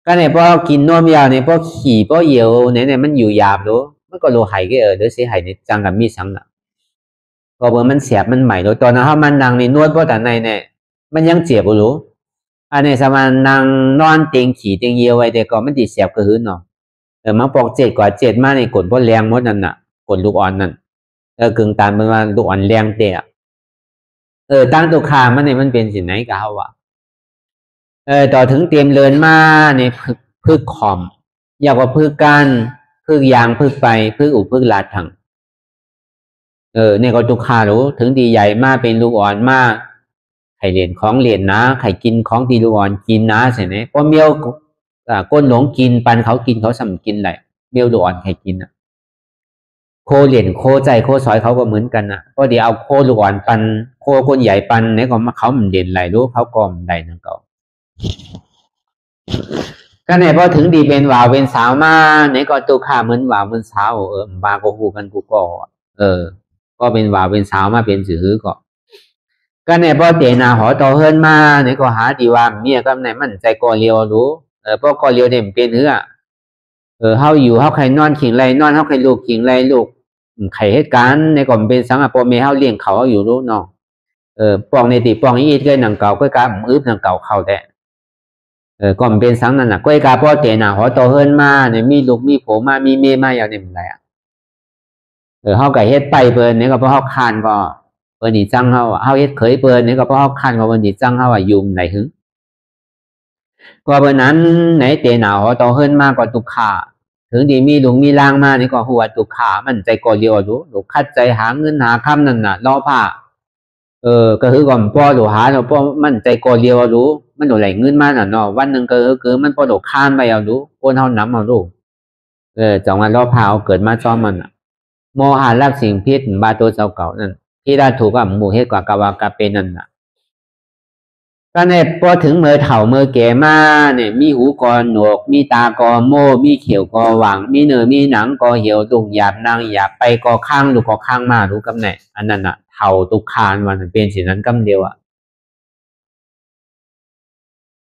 ก็ในเพราะกินนมยาวในเพราะขี่เพราะเหี่ยวเนี่ยมันอยู่หยาบรู้มันก็โลไห่ก็หรือเสไห่ในจังกับมีสังน่ะพอเมื่อมันเสียบมันใหม่รู้ตอนนั้นเขามันดังในนวดเพราะแต่ในเนี่ยมันยังเจ็บรู้อันนี้สมานนางนอนเตียงขี่เตียงเยียวไว้แต่ก็มันติดเสียบกระหืนเนาะมาปอก7 กว่า 7มาในกดเพราะแรงมดนั่นน่ะกดลูกอ่อนนั่นกึ่งตามเป็นว่าลูกอ่อนแรงเตะตั้งตัวคามันเนี่ยมันเป็นสิ่งไหนกับเขาวะต่อถึงเตรียมเลินมาในพึกขอมอยากว่าพึกกันพึกยางพึกไปพึกอุพึกลาดถังเนี่ยก็ตัวคารู้ถึงดีใหญ่มากเป็นลูกอ่อนมากไข่เหรียญของเหรียญนะไข่กินของดีลูกอ่อนกินนะใช่ไหมพอเมียวก้นหลงกินปันเขากินเขาสั่งกินไรเมียวลูกอ่อนไข่กินอ่ะโคเหรียญโคใจโคสอยเขาก็เหมือนกันนะเพราะเดี๋ยวเอาโคลูกอ่อนปันโคก้นใหญ่ปันเนี่ยก็มาเขาเหรียญไรรู้เขาก็มได้นั่นก็เนี่ยพอถึงดีเป็นว่าวเป็นสาวมาเนี่ยก็ตัวข้าเหมือนว่าวเหมือนสาวบาก็หูกันกูก็ก็เป็นว่าวเป็นสาวมาเป็นสื่อก็เนี่ยพอเตนาหอต่อเฮิรนมาเนี่ยก็หาดีว่าเมียก็ไหนมันใจก่อเลียวรู้เพราะก่อเลียวเนี่ยเป็นเหือเฮาอยู่เฮาใครนอนขิงไรนอนเฮาใครลูกขิงไรลูกไข่เหตุการณ์ในก่อนเป็นสังฆปเมเฮาเลี้ยงเขาอยู่รู้เนาะปองในติปองอีดก็หนังเก่าก็กาอึบหนังเก่าเข้าแต่ก่อนเป็นสังนั่นน่ะก็กาพอเตนาหอต่อเฮิรนมาเนี่ยมีลูกมีผัวมามีเมียมาอย่างนี้มันไรเฮาไก่เฮ็ดไปเปิ้นเนี่ยก็เพราะเฮาคานก็เปิ้นนี่จังเฮาเฮ็ดเคยเปิ้นเนี่ยก็เพราะเฮาคันก็เปิ้นนี่จังเฮายุ่มไหนหึก็เปิ้นนั้นไหนเตหนาวต่อเฮิรนมาก็ตุกขาถึงดีมีหลวงมีลางมานี่ก็หัวตุกขามันใจก่อเดียวรู้ลูกคัดใจหาเงินหาค่ำนั่นน่ะรอผ้าก็คือก่อนป้อหลูหาเนาะป้อมันใจก่อเดียวรู้มันหนูไหลเงินมาน่ะเนาะวันนึงก็คือมันป้อหลูข้ามไปเอารู้คนเฮานำเอารู้จังว่ารอผ้าเอาเกิดมาซ้อมมันน่ะโมหะรับสิ่งพิษบาตัวเจ้าเก่านั่นที่ได้ถูกกับหมู่เฮ็ดกว่ากาวากาเป็นนั่นน่ะก็เนี่ยพอถึงเมื่อเฒ่าเมื่อแก่มาเนี่ยมีหูกอหนวกมีตากอโม่มีเขียวกอหวังมีเนื้อมีหนังกอเหี่ยวลูกหยาบนางหยาบไปกอข้างลูกกอข้างมารู้กำไหนอันนั้นน่ะเฒ่าตุกคานมันเป็นสิ่งนั้นกำเดียวอ่ะ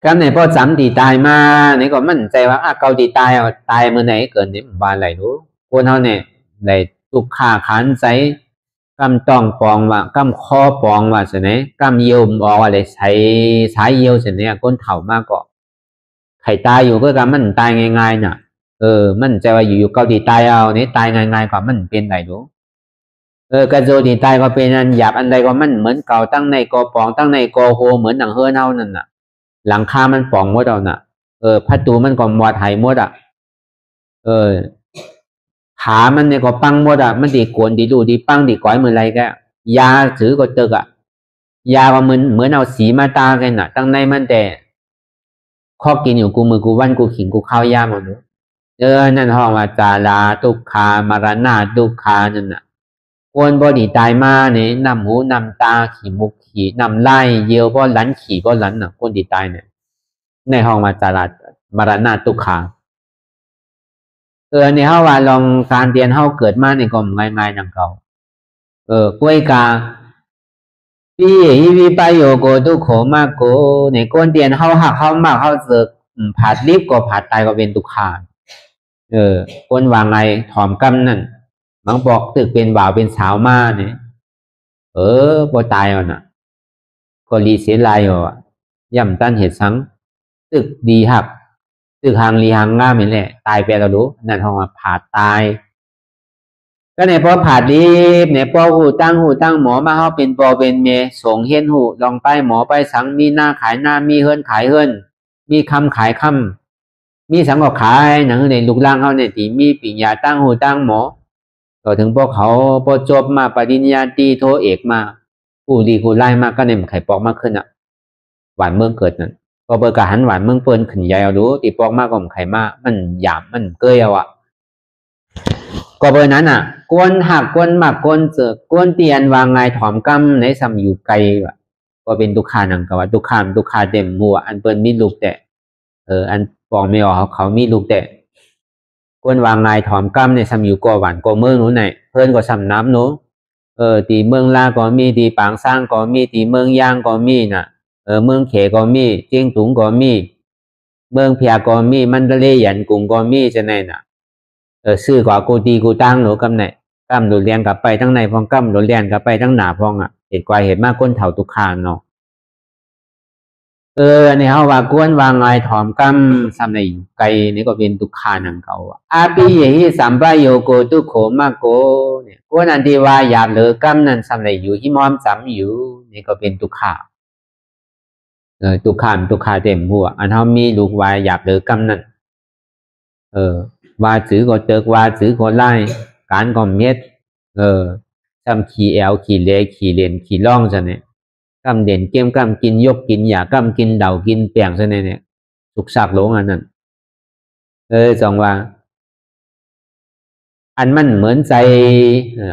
กำไหนพอจำตีตายมาเนี่ยก็มั่นใจว่าเกาตีตายตายเมื่อไหนเกินเนี่ยบานไหลรู้คนเขาเนี่ยในตุกขาขันใจกำต้องปองว่ากำคอปองว่าเสน่ห์กำเยี่ยวบอกว่าเลยใช้สายเยี่ยวเสน่ห์ก้นเถ่ามากก็ไข่ตายอยู่ก็กำมันตายง่ายๆน่ะมันจะว่าอยู่เกาตีตายเอาเนี่ยตายง่ายๆกว่ามันเป็นไหนรู้กระโจตีตายก็เป็นอันหยาบอันใดก็มันเหมือนเก่าตั้งในกอปองตั้งในกอโฮเหมือนหนังเฮือนเฮานั่นน่ะหลังคามันปองหมดเอาน่ะพัดตูมันก็มอดหายหมดอ่ะขามันเนี่ยก็ปังหมดอ่ะมันดีกวนดีดูดีปังดีก้อยเหมือนไรแกยาถือก็ตึกอ่ะยาว่าเหมือนเอาสีมาตากันน่ะตั้งในมันแต่ข้อกินอยู่กูมือกูวันกูขิงกูข้าวยาหมดนั่นห้องว่าจาราตุคามารณาตุคานั่นน่ะคนบอดีตายมาเนี่ยนำหูนำตาขี่มุกขี่นำไล่เยี่ยวบ่หลันขี่บ่หลันน่ะคนดีตายเนี่ยในห้องว่าจารามารณาตุคาเนี่ยเฮาว่าลองการเรียนเฮาเกิดมาในก็ง่ายๆอย่างเก่ากล้วยกาพี่ฮิวิปโยโกทุกโขมากโกในก้นเรียนเฮาหักเฮามากเฮาเสกผาดรีบก็ผาดตายก็เป็นทุกขาคนว่าไงถอมกำนั่นบางบอกตึกเป็นบ่าวเป็นสาวมาเนี่ยบ่ตายอ่ะน่ะก็รีเสียลายอ่ะย่ำตั้นเหตุสังตึกดีหักตึกหางรีหางง่ามนี่แหละตายไปแล้วรู้นั่นห้องว่าผาดตายก็เนี่ยพอผาดรีบเนี่ยพอหูตั้งหมอมาเฮาเป็นปอเป็นเมส่งเฮียนหูลองไปหมอไปสังมีหน้าขายหน้ามีเฮิรนขายเฮิรนมีคำขายคำมีสังก็ขายหนังในลูกล่างเฮาเนี่ยที่มีปิญญาตั้งหูตั้งหมอ ก็ถึงพวกเขาพอจบมาปริญญาตรีโทเอกมาผู้ดีผู้ไล่มากก็เนี่ยไข่ปอกมากขึ้นอ่ะหวานเมืองเกิดนั่นก็เบอร์กะหันหวานเมืองเปิ้นขึ้นใหญ่เอาดูตีปอกมากก็ไข่มากมันหยาบมันเกยเอาอ่ะก็เบอร์นั้นอ่ะกวนหักกวนหมักกวนเสือกกวนเตียนวางไงถอมกำในซ้ำอยู่ไกลว่ะก็เป็นตุกขานังก็ว่าตุกขาเต็มหัวอันเปิ้นมีลูกแต่อันปองไม่ออกเขามีลูกแต่กวนวางไงถอมกำในซ้ำอยู่ก่อหวานก่อเมืองนู้นไหนเพื่อนก็ซ้ำน้ำนู้ตีเมืองลาก็มีตีปางสร้างก็มีตีเมืองย่างก็มีน่ะเมืองเขก็มีเจียงตุงก็มีเมืองเพียก็มีมันทะเลหยันกุงก็มีจะไหนน่ะซื้อกว่ากูตีกูตั้งหนูกำไหนกำหนูเรียนกลับไปทั้งในพองกำหนูเรียนกลับไปทั้งหนาพองอ่ะเหตุกว่าเหตุมากก้นเถ่าตุกขานเนาะนี่เขาว่ากวนวางไงถอมกำซ้ำในไกลนี่ก็เป็นตุกขานังเขาอาปีเยสัมปโยโกตุโขมากโกเนี่ยกวนอันที่ว่าอยากเหลือกำนั้นซ้ำในอยู่ที่มอมซ้ำอยู่นี่ก็เป็นตุกขาตุกขาเต็มหัวอันเขามีลูกวายอยากเหลือกำนั้นว่าซื้อก็เจอว่าซื้อก็ไล่การก็เม็ดซ้ำขี่แอลขี่เละขี่เลนขี่ล่องจะเนี่ยกำเด่นเกมกำกินยกกินหยากำกินเดากินเปียงซะเนี่ยสุกสักหลงอันนั้นจองว่าอันมันเหมือนใจ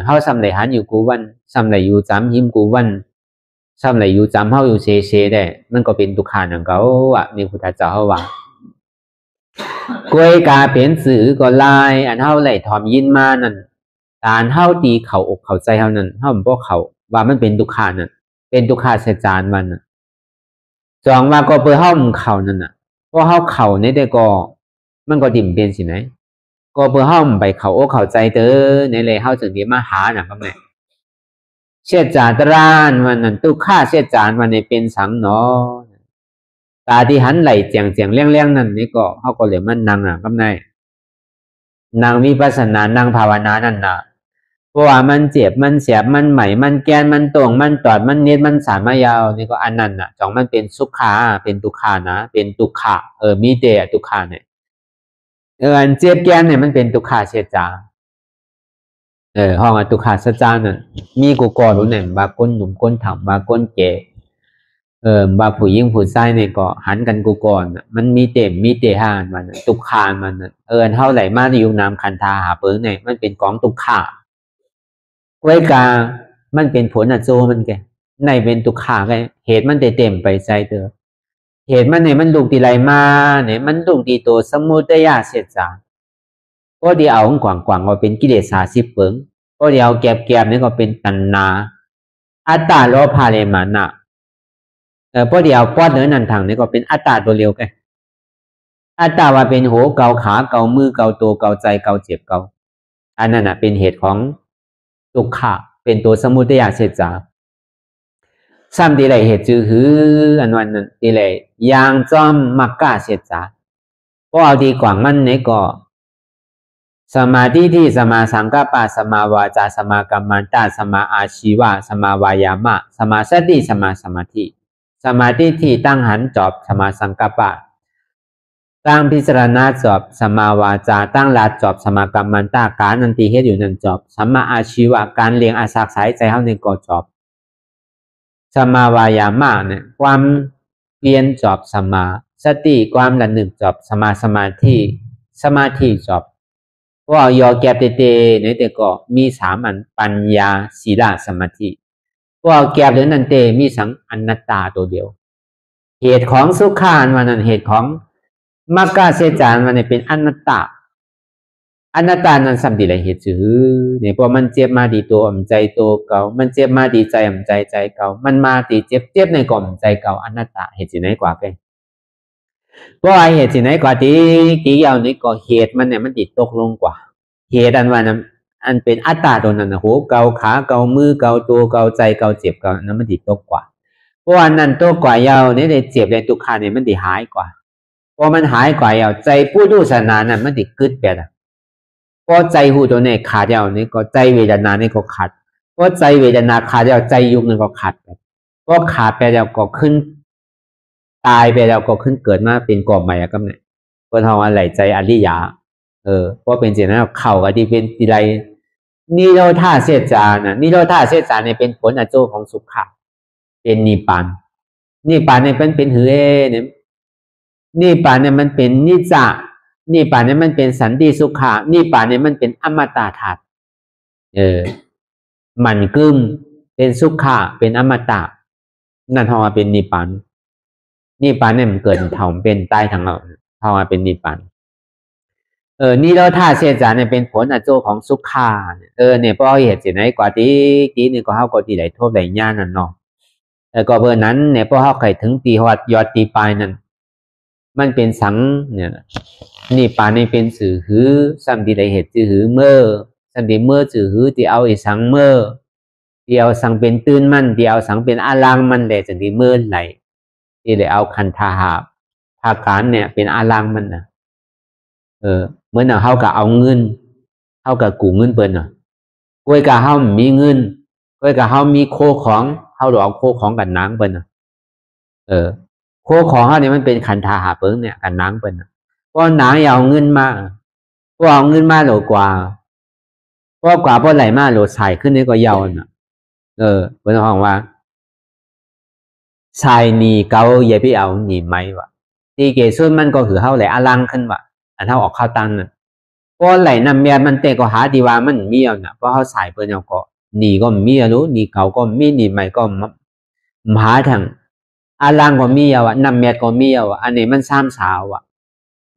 เฮาซ้ำไหนหันอยู่กูวันซ้ำไหนอยู่จำหิมกูวันซ้ำไหนอยู่จำเฮาอยู่เซได้มันก็เป็นตุกขานังเขาอ่ะนี่พุทธเจ้าเขาว่ากล้วยกาเป็นสื่อก็ลายอันเฮาไหลถอมยินมานั่นการเฮาตีเข่าอกเข่าใจเฮานั่นเฮาบ่เขาว่ามันเป็นตุกขานั่นเป็นตุกขาเสจานมันจองว่าก็เพื่อเฮาเข่านั่นน่ะเพราะเฮาเข่าในแต่ก็มันก็ดิ่มเป็นสิไหนก็เพื่อเฮาไปเข่าอกเข่าใจเตอในเลยเฮาจึงได้มาหาน่ะครับแม่เสจาตรานมันนั่นตุกขาเสจานมันในเป็นสังเนาะตาที่หันไหลเจียงเลี้ยงนั่นนี่ก็เขาก็เลยมันนางกำไนนางมีปัสนานางภาวนานั่นนะเพราะว่ามันเจ็บมันเสียบมันใหม่มันแกนมันตวงมันตอดมันเน็ดมันสานมายาวนี่ก็อันนั้นน่ะจองมันเป็นสุขาเป็นตุขานะเป็นตุขะมีเตะตุขาเนี่ยอันเจ็บแกนเนี่ยมันเป็นตุขาเสียจาห้องตุขาสัจจาน่ะมีกูก่อนรู้เนี่ยบาก้นหนุ่มก้นถ่ำบาก้นเก๋บาผู้หญิงผู้ชายเนี่ยก็หันกันกูก่อนมันมีเต็มมีเตหานมันตุกขานมันเท่าไหร่มาในยุคนามคันธาหาเปิ้งเนี่ยมันเป็นกองตุกขาไว้กามันเป็นผลโจมันแกในเป็นตุกขาไงเหตุมันเต็มไปใจเตอเหตุมันเนี่ยมันลูกตีไรมาเนี่ยมันลูกตีตัวสมุทัยเสียจางก็เดียวเอากว่างว่าเป็นกิเลสสิเปิ้งก็เดียวแกบนี่ก็เป็นตัณนาอัตตาโลภะเลมานะพอเดียวป้อนเนื้อนันทางนี่ก็เป็นอัตตาตัวเร็วกันอัตตาว่าเป็นหัวเกาขาเกามือเกาตัวเกาใจเกาเจ็บเกาอันนั้นน่ะเป็นเหตุของทุกขะเป็นตัวสมุทัยเสจาซ้ำตีไรเหตุจือหืออันวันนั้นตีไรยางจอมมักกะเสจาเพราะเอาดีกว่างมันนี่ก็สมาธิที่สมาสังกัปปะสมาวาจาสมากัมมันตะสมาอาชีวะสมาวายามะสมาสติสมาสมาธิสมาธิที่ตั้งหันจอบสมาสังกัปปะตั้งพิจารณาจอบสมาวาจาตั้งลาจอบสมากัมมันตะการนันติเฮ็ดอยู่นั่นจอบสมาอาชีวะการเลี้ยงอาศักสายใจเฮาในก็จอบสมาวายามะเนี่ยความเพียรจอบสมาสติความระลึกจอบสมาสมาธิจอบว่ายอแกบเตเนี่ยแต่ก็มี3อันปัญญาศีลสมาธิว่าแกบหรือนันเตมีสังอนัตตาตัวเดียวเหตุของสุขานวันนั้นเหตุของมรรคเสจานวันนี้เป็นอนัตตานั้นสัมติไรเหตุจือเนี่ยพอมันเจ็บมาดีตัวใจตัวเก่ามันเจ็บมาดีใจใจเก่ามันมาดีเจ็บในกล่อมใจเก่าอนัตตาเหตุสิไหนกว่ากันเพราะเหตุสิไหนกว่าที่ยาวนี้ก็เหตุมันเนี่ยมันติดตกลงกว่าเหตุอันว่านั้นอันเป็นอัตตาตัวนั้นนะหัวเกาขาเกามือเกาตัวเกาใจเกาเจ็บเกานั้นมันติดตกกว่าเพราะว่านั้นตัวกว่ายาวเนี่ยเจ็บในตุกขาเนี่ยมันติหายกว่าพอมันหายกว่ายาวใจผู้ดูสนานั้นมันติกึดไปละพอใจหูตัวเนี่ยขาดยาวนี่ก็ใจเวทนาเนี่ยก็ขาดพอใจเวทนาขาดยาวใจยุบเนี่ยก็ขาดไปพอขาดไปแล้วก็ขึ้นตายไปแล้วก็ขึ้นเกิดมาเป็นกอบใหม่ก็เนี่ยเพราะทำอะไรใจอริยะเพราะเป็นเจตนาเข่าก็ที่เป็นทีไร นิโรธาเสจานะนิโรธาเสจาเนี่ยเป็นผลอโจของสุขะเป็นนิพพานนิพพานเนี่ยเป็นหือเนี่ยนิพพานเนี่ยมันเป็นนิจจานิพพานเนี่ยมันเป็นสันติสุขะนิพพานเนี่ยมันเป็นอมตะธาตุมันกึมเป็นสุขะเป็นอมตะนั่นเท่ากับเป็นนิพพานนิพพานเนี่ยมันเกิดเท่าเป็นใต้ทางเราเท่ากับเป็นนิพพานนี่เราท่าเสียจาเนี่ยเป็นผลอโจของสุขะเนี่ยเพราะเหตุไหนกว่าที่นี่ก็เขาก็ตีไหลโทษไหลย่านั่นเนาะก็เบอร์นั้นเนี่ยเพราะเขาไข่ถึงตีหอดยอดตีปลายนั่นมันเป็นสังเนี่ยนี่ปานนี่เป็นสื่อหือสัมตีไหลเหตุสื่อหือเมื่อสัมตีเมื่อสื่อหือที่เอาไอ้สังเมื่อที่เอาสังเป็นตื่นมันที่เอาสังเป็นอาลังมันเลยสัมตีเมื่อไหลที่เลยเอาคันธาหาภาการเนี่ยเป็นอาลังมันนะเมื่อน่ะเขาก็เอาเงินเขาก็กู้เงินเปิ้นน่ะก้วยก็เขามีเงินก้วยก็เขามีโคของเขาหลอกโคของกันนางเปิ้นน่ะโคของเขาเนี่ยมันเป็นคันธาหาเปิ้นเนี่ยกันนางเปิ้นน่ะเพราะนางเอาเงินมาเพราะเอาเงินมาโหลกว่าเพราะกว่าเพราะไหลมาโหลใส่ขึ้นนี่ก็ยาวน่ะเปิ้นห้องว่าชายนีเกาอย่าไปเอาหนีไหมวะตีเกส่วนมันก็คือเขาไหลอลังขึ้นวะอันเท่าออกข้าวตันน่ะเพราะไหลน้ำเมียมันเตะก็หาดีว่ามันมีอ่ะนะเพราะเขาใส่เปิ้นเอาก็หนีก็มีรู้หนีเก่าก็มีหนีใหม่ก็หาทางอาลังก็มีอ่ะน้ำเมียก็มีอ่ะอันนี้มันซ้ำสาวอ่ะ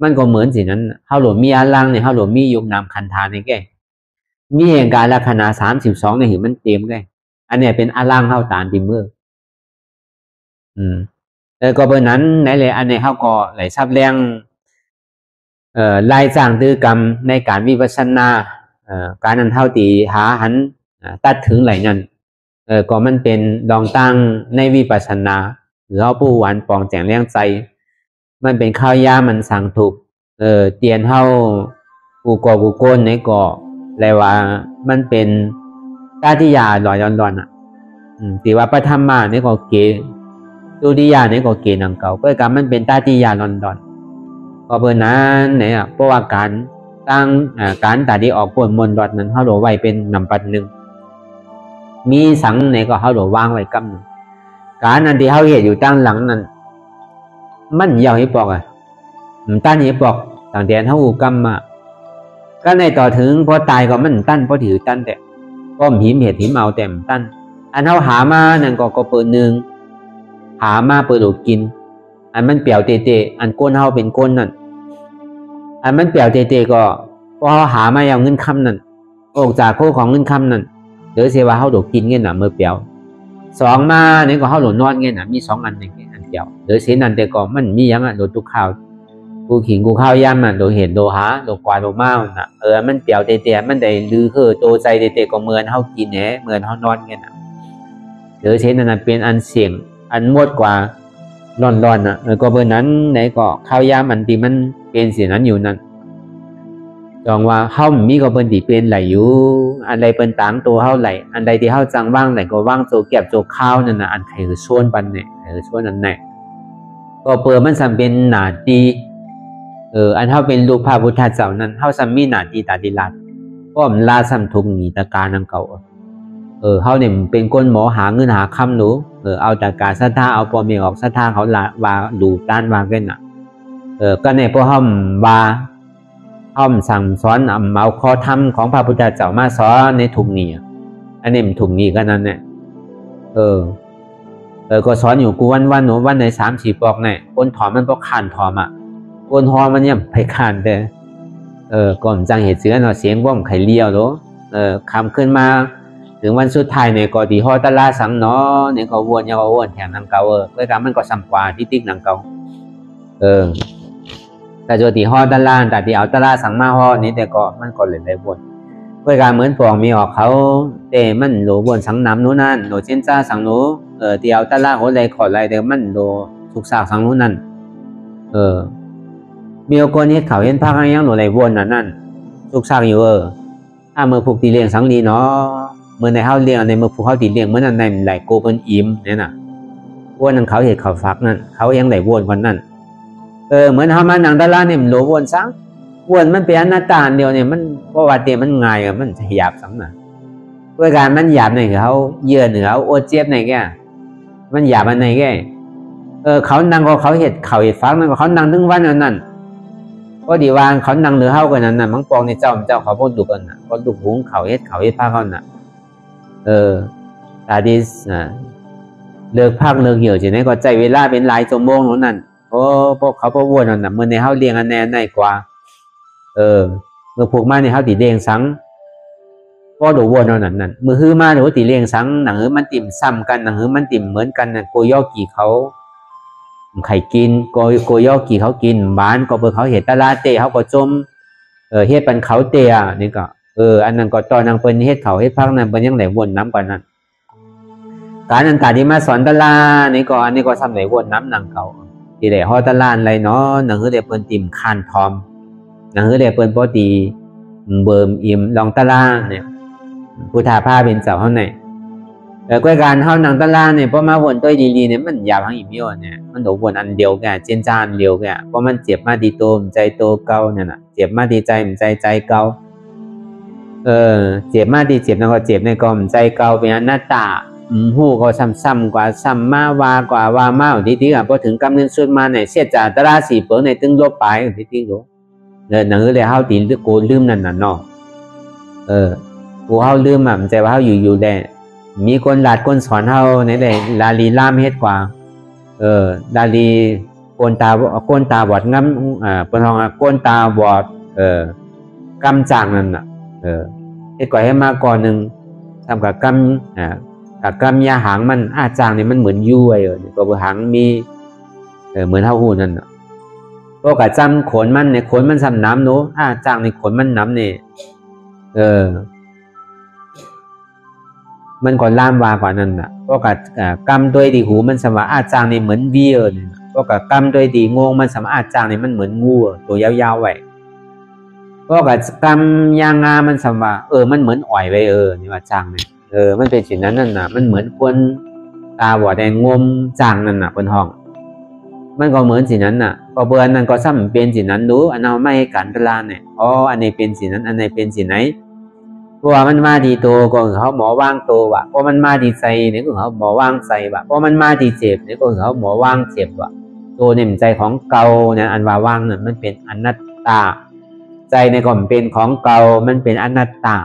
มันก็เหมือนสินั้นเขาหลวมีอาลังเนี่ยเขาหลวมียุบนามคันธาในแก่มีเหตุการณ์ลักษณะ32ในหิมันเต็มแก่อันนี้เป็นอาลังเข้าตานติมือก็เบอร์นั้นไหนเลยอันนี้เขาก็ไหลซับแรงรายจ้างตือกรรมในการวิปัสสนาการนั้นเท่าตีหาหันตัดถึงไหลนั้นก็มันเป็นดองตั้งในวิปัสสนาหรือเขาผู้หวานปองแจงเลี้ยงใจมันเป็นข้าวยามันสั่งถูกเตียนเท่ากูก่อกูโกนในก่ออะไรว่ามันเป็นตาที่ยาลอยร้อนตีว่าประธรรมาในก่อเกตุติยาในก่อเกนังเก่าก็การมันเป็นตาที่ยาร้อนก็เบอร์นั้นเนี่ยเพราะว่าการตั้งการตัดที่ออกปนมนรอดนั้นเขาหลวไว้เป็นนำปัดหนึ่งมีสังในก็เขาหลววางไว้กำหนึ่งการนั้นที่เขาเห็นอยู่ตั้งหลังนั้นมันยาวให้ปอกตั้นให้ปอกต่างแดนเขาอูกำมาก็ในต่อถึงพอตายก็มันตั้นพอถือตั้นแต่ก็หิมเหตุหิมเอาแต่มตั้นอันเขาหามานั่นก็เปิดหนึ่งหามาเปิดหลูกกินอันมันเปี่ยวเตะอันก้นเขาเป็นก้นนั่นอันมันเปี่ยวเตะก็พอเขาหามาอย่างเงินคำนั่นออกจากโคของเงินคำนั่นหรือเสียว่าเขาโดดกินเงี้ยน่ะเมื่อเปี่ยวสองมาเนี่ยก็เขาโดดนอนเงี้ยน่ะมี2อันหนึ่งอันเดียวหรือเสียนั่นแต่ก็มันมียังอ่ะโดดตุกข้าวกูขิงกูข้าวย่ำอ่ะโดดเห็นโดหาโดดกวาดโดเมาน่ะมันเปี่ยวเตะมันได้ลือคือโตใจเตะก็เหมือนเขากินแหนเหมือนเขานอนเงี้ยน่ะหรือเสียนั่นเป็นอันเสี่ยงอันมดกว่าร้อนๆนะก็เบอร์นั้นไหนก็ข้าวยามอันที่มันเป็นเสียนั้นอยู่นั่นจองว่าเฮามีก็เปิ้นที่เป็นไหลอยู่อันใดเปิ้นตามตัวเฮาไหลอันใดที่เฮาจังว่างไหลก็ว่างโจเก็บโจข้าวนั่นน่ะอันไผคือส่วนปันเนี่ยคือส่วนนั้นแน่ก็เปิดมันสำเป็นหน้าที่อันเฮาเป็นลูกพระพุทธเจ้านั้นเฮาสำมีหน้าที่ตาดิลัดก็มันลาสำทุกหนีตะการนำเก่าเฮาเนี่ยเป็นคนหมอหาเงินหาคำหนูเอาแต่การศรัทธาเอาพอมีออกศรัทธาเขาละว่าดูต้านว่ากันน่ะก็ในพวกห้อมว่าห้อมสั่งสอนเอาข้อธรรมของพระพุทธเจ้ามาสอนในถุงนี้อันนี้มันถุงนี้ก็นั่นเนี่ยก็สอนอยู่กูวันหนูวันใน3-4 ปอกเนี่ยคนถอมมันก็ขันถอมคนถอมมันเนี่ยไปขันแต่ก่อนจังเหตุเสือเนาะเสียงว่อมไข่เลี้ยวหรอคำขึ้นมาถึงวันสุดท้ายเนี่ยก็ตีฮอตลาสังเนาะเนี่ยก็วนยาววนแถงนางเก่าเพื่อการมันก็ซ้ำกว่าที่ติ๊กนางเก่าแต่โจตีฮอตลาแต่ที่เอาตลาสังมาฮอนี่แต่ก็มันก็เลยได้วนเพื่อการเหมือนปองมีออกเขาแต่มันโหลวนสังน้ำนู้นนั่นโหลเส้นจ้าสังนู้ที่เอาตลาหัวไรขอไรแต่มันโหลสุกสากสังนู้นนั่นมีโอกาสนี้เขาเห็นภาคยังโหลไรวนนั่นสุกสากอยู่ถ้าเมื่อผูกตีเลี้ยงสังดีเนาะเมื่อในเขาเลี้ยงในเมื่อผูกเขาตีเลี้ยงเมื่อนั้นในไหลโกเป็นอิ่มเนี่ยน่ะวนนั่งเขาเห็ดเขาฟักนั่นเขายังไหลวนวันนั้นเหมือนเขามาหนังตลาดเนี่ยมันโหลวนซังวนมันเป็นอนัตตาเดียวเนี่ยมันเพราะว่าเตียมันง่ายมันหยาบสังน่ะ ด้วยการมันหยาบในเขาเยื่อเหนือโอเจี๊ยบในแกมันหยาบอันไหนแกเขานั่งก็เขาเห็ดเขาเห็ดฟังนั่นก็เขานั่งถึงวันนั้นก็ดีวางเขานั่งเหนือเฮากันนั้นน่ะมังปองในเจ้าเขาพูดดุกันน่ะก็ดุหุงเขาเห็ดผ้าเขาน่ะตาดิสเลิกพักเลิกเหี่ยวจะไหนก็ใจเวลาเป็นหลายชั่วโมงนั้นโอ้พวกเขาพวกวนนั่นน่ะเมื่อในเฮาเลี้ยงอันแน่ในกว่าเมื่อพวกมาในเฮาตีเลี้ยงสังก็ดูวนนั่นมือฮื้อมาหรือตีเลี้ยงสังหนังฮื้อมันติ่มซ้ำกันหนังฮื้อมันติ่มเหมือนกันน่ะโกย่อกี่เขาไข่กินโกย่อกี่เขากินบ้านก็เปิดเขาเห็ดตะลาเตะเขาก็จมเฮ็ดปันเขาเตะนี่ก็อันนั้นก็ตอนนางเปิ้นเฮ็ดเขาเฮ็ดพักนั้นเปิ้นยังไหลวนน้ำกว่านั้นการอันตาที่มาสอนตะลานี่ก็อันนี้ก็ทำไหลวนน้ำนางเก่าที่ได้ฮอตะลานอะไรเนาะหนังฮื้อได้เปิ้นติ่มคานทอมหนังฮื้อได้เปิ้นปกติเบิ่มอิ่มลองตะลาเนี่ยผู้ทาผ้าเป็นเจ้าเฮาไหนกวยการเฮาหนังตะลาเนี่ยพอมาวนตัวดีๆเนี่ยมันยาวทั้งอีเมียวเนี่ยมันโดนวนอันเดียวแกเจนจานเดียวแกเพราะมันเจ็บมาดีโตมใจโตเก่าเนี่ยน่ะเจ็บมาดีใจมันใจเก่าเจ็บมาดีเจ็บแล้วก็เจ็บในกอมใจเก่าเป็นอนัตตาฮู้ก็ซ้ำๆกว่าซ้ำมาวากว่ามาทีๆอ่ะพอถึงกำเนิดสุดมาเนี่ยเสียจากตะลาสีเปิ้นในตึงลบไปทีๆโหหนังเลยเฮาตีโกลืมนั่นน่ะเนาะกูเฮาลืมอ่ะมันใจว่าเฮาอยู่แลมีคนหลาดคนสอนเฮาในแหละลาลีล่ามเฮ็ดกว่าลาลีโกนตาบอดงำเปิ้นฮ้องโกนตาบอดกำจางนั่นน่ะเฮ็ดกว่าให้มาก่อนนึงทำกับกำยาหางมันจางนี่มันเหมือนยู่ไว้ก็บ่หางมีเหมือนเฮาฮู้นั่นน่ะพวกกะจำขนมันเนี่ยขนมันซ้ำน้ำเนาะจางนี่ขนมันน้ำนี่มันก็ล่ามวากว่านั้นน่ะพวกกับกำด้วยดีหูมันสมาจางนี่เหมือนเวียเนี่ยพวกกับกำด้วยดีงงมันสมาจางนี่มันเหมือนงูตัวยาวๆไว้พวกกับกำยางงามันสมามันเหมือนอ่อยไว้นี่ว่าจางเนี่ยมันเป็นสิ่งนั้นนั่นน่ะมันเหมือนคนตาบอดแดงงมจางนั่นน่ะบนห้องมันก็เหมือนสิ่งนั้นน่ะก็เบื่อนั่นก็ซ้ำเป็นสิ่งนั้นรู้อันเอาไม่กันตะลานเนี่ยอันนี้เป็นสิ่งนั้นอันนี้เป็นสิ่งไหนเพราะว่ามันมาดีโตก็เขาหมอว่างโตว่ะเพราะมันมาดีใจเนี่ยก็เขาหมอว่างใจว่ะเพราะมันมาดีเจ็บเนี่ยก็เขาหมอว่างเจ็บว่ะตัวเนี่ยใจของเก่าเนี่ยอันว่าว่างเนี่ยมันเป็นอนัตตาใจเนี่ยก็เป็นของเก่ามันเป็นอนัตตา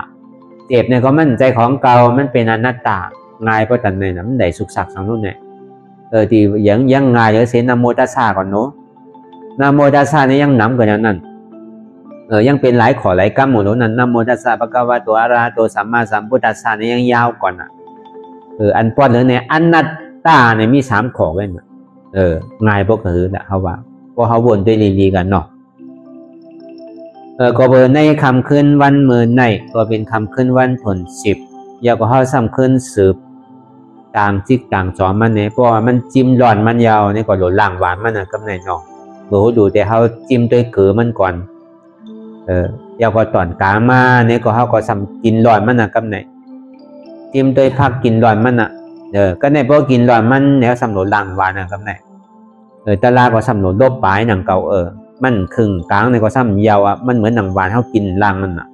เจ็บเนี่ยก็มันใจของเก่ามันเป็นอนัตตาง่ายเพราะแต่เนี่ยมันได้สุขสักสังนู่นเนี่ยที่ยังง่ายเสียนะโมตัสสะก่อนเนาะนะโมตัสสะเนี่ยยังหนำกว่านั้นยังเป็นหลายขอหลายกรรมหมดแล้วนั่นนะโมตัสสะภะคะวะโตอะระหะโตสัมมาสัมพุทธัสสะเนี่ยยังยาวก่อนอันป้อนเหลือในอนัตตาเนี่ยมี3ข้อไว้น่ะง่ายพวกคือละเฮาว่าพอเฮาวนด้วยลีกันเนาะก็เบอร์ในคำขึ้นวันมื้อในก็เป็นคำขึ้นวันผล10ยาวก็เฮาซ้ำขึ้นสืบต่างจิกต่างจอมมันเนี่ยเพราะว่ามันจิ้มร้อนมันยาวนี่ก็โหลดล่างหวานมันน่ะกับไหนเนาะบ่ฮู้ดูแต่เฮาจิ้มด้วยเกลือมันก่อนยาวก็ตอนกลางมาเนี่ยก็เฮาก็ซ้ำกินร้อนมันน่ะกับไหนจิ้มด้วยผักกินร้อนมันน่ะก็ในพอกินร้อนมันแล้วซ้ำโหลดล่างหวานน่ะกับไหนตะลาก็ซ้ำโหลดลบปลายหนังเก่ามันครึ่งกลางนี่ก็ซ้ำยาวมันเหมือนหนังหวานเฮากินล่างมันน่ะ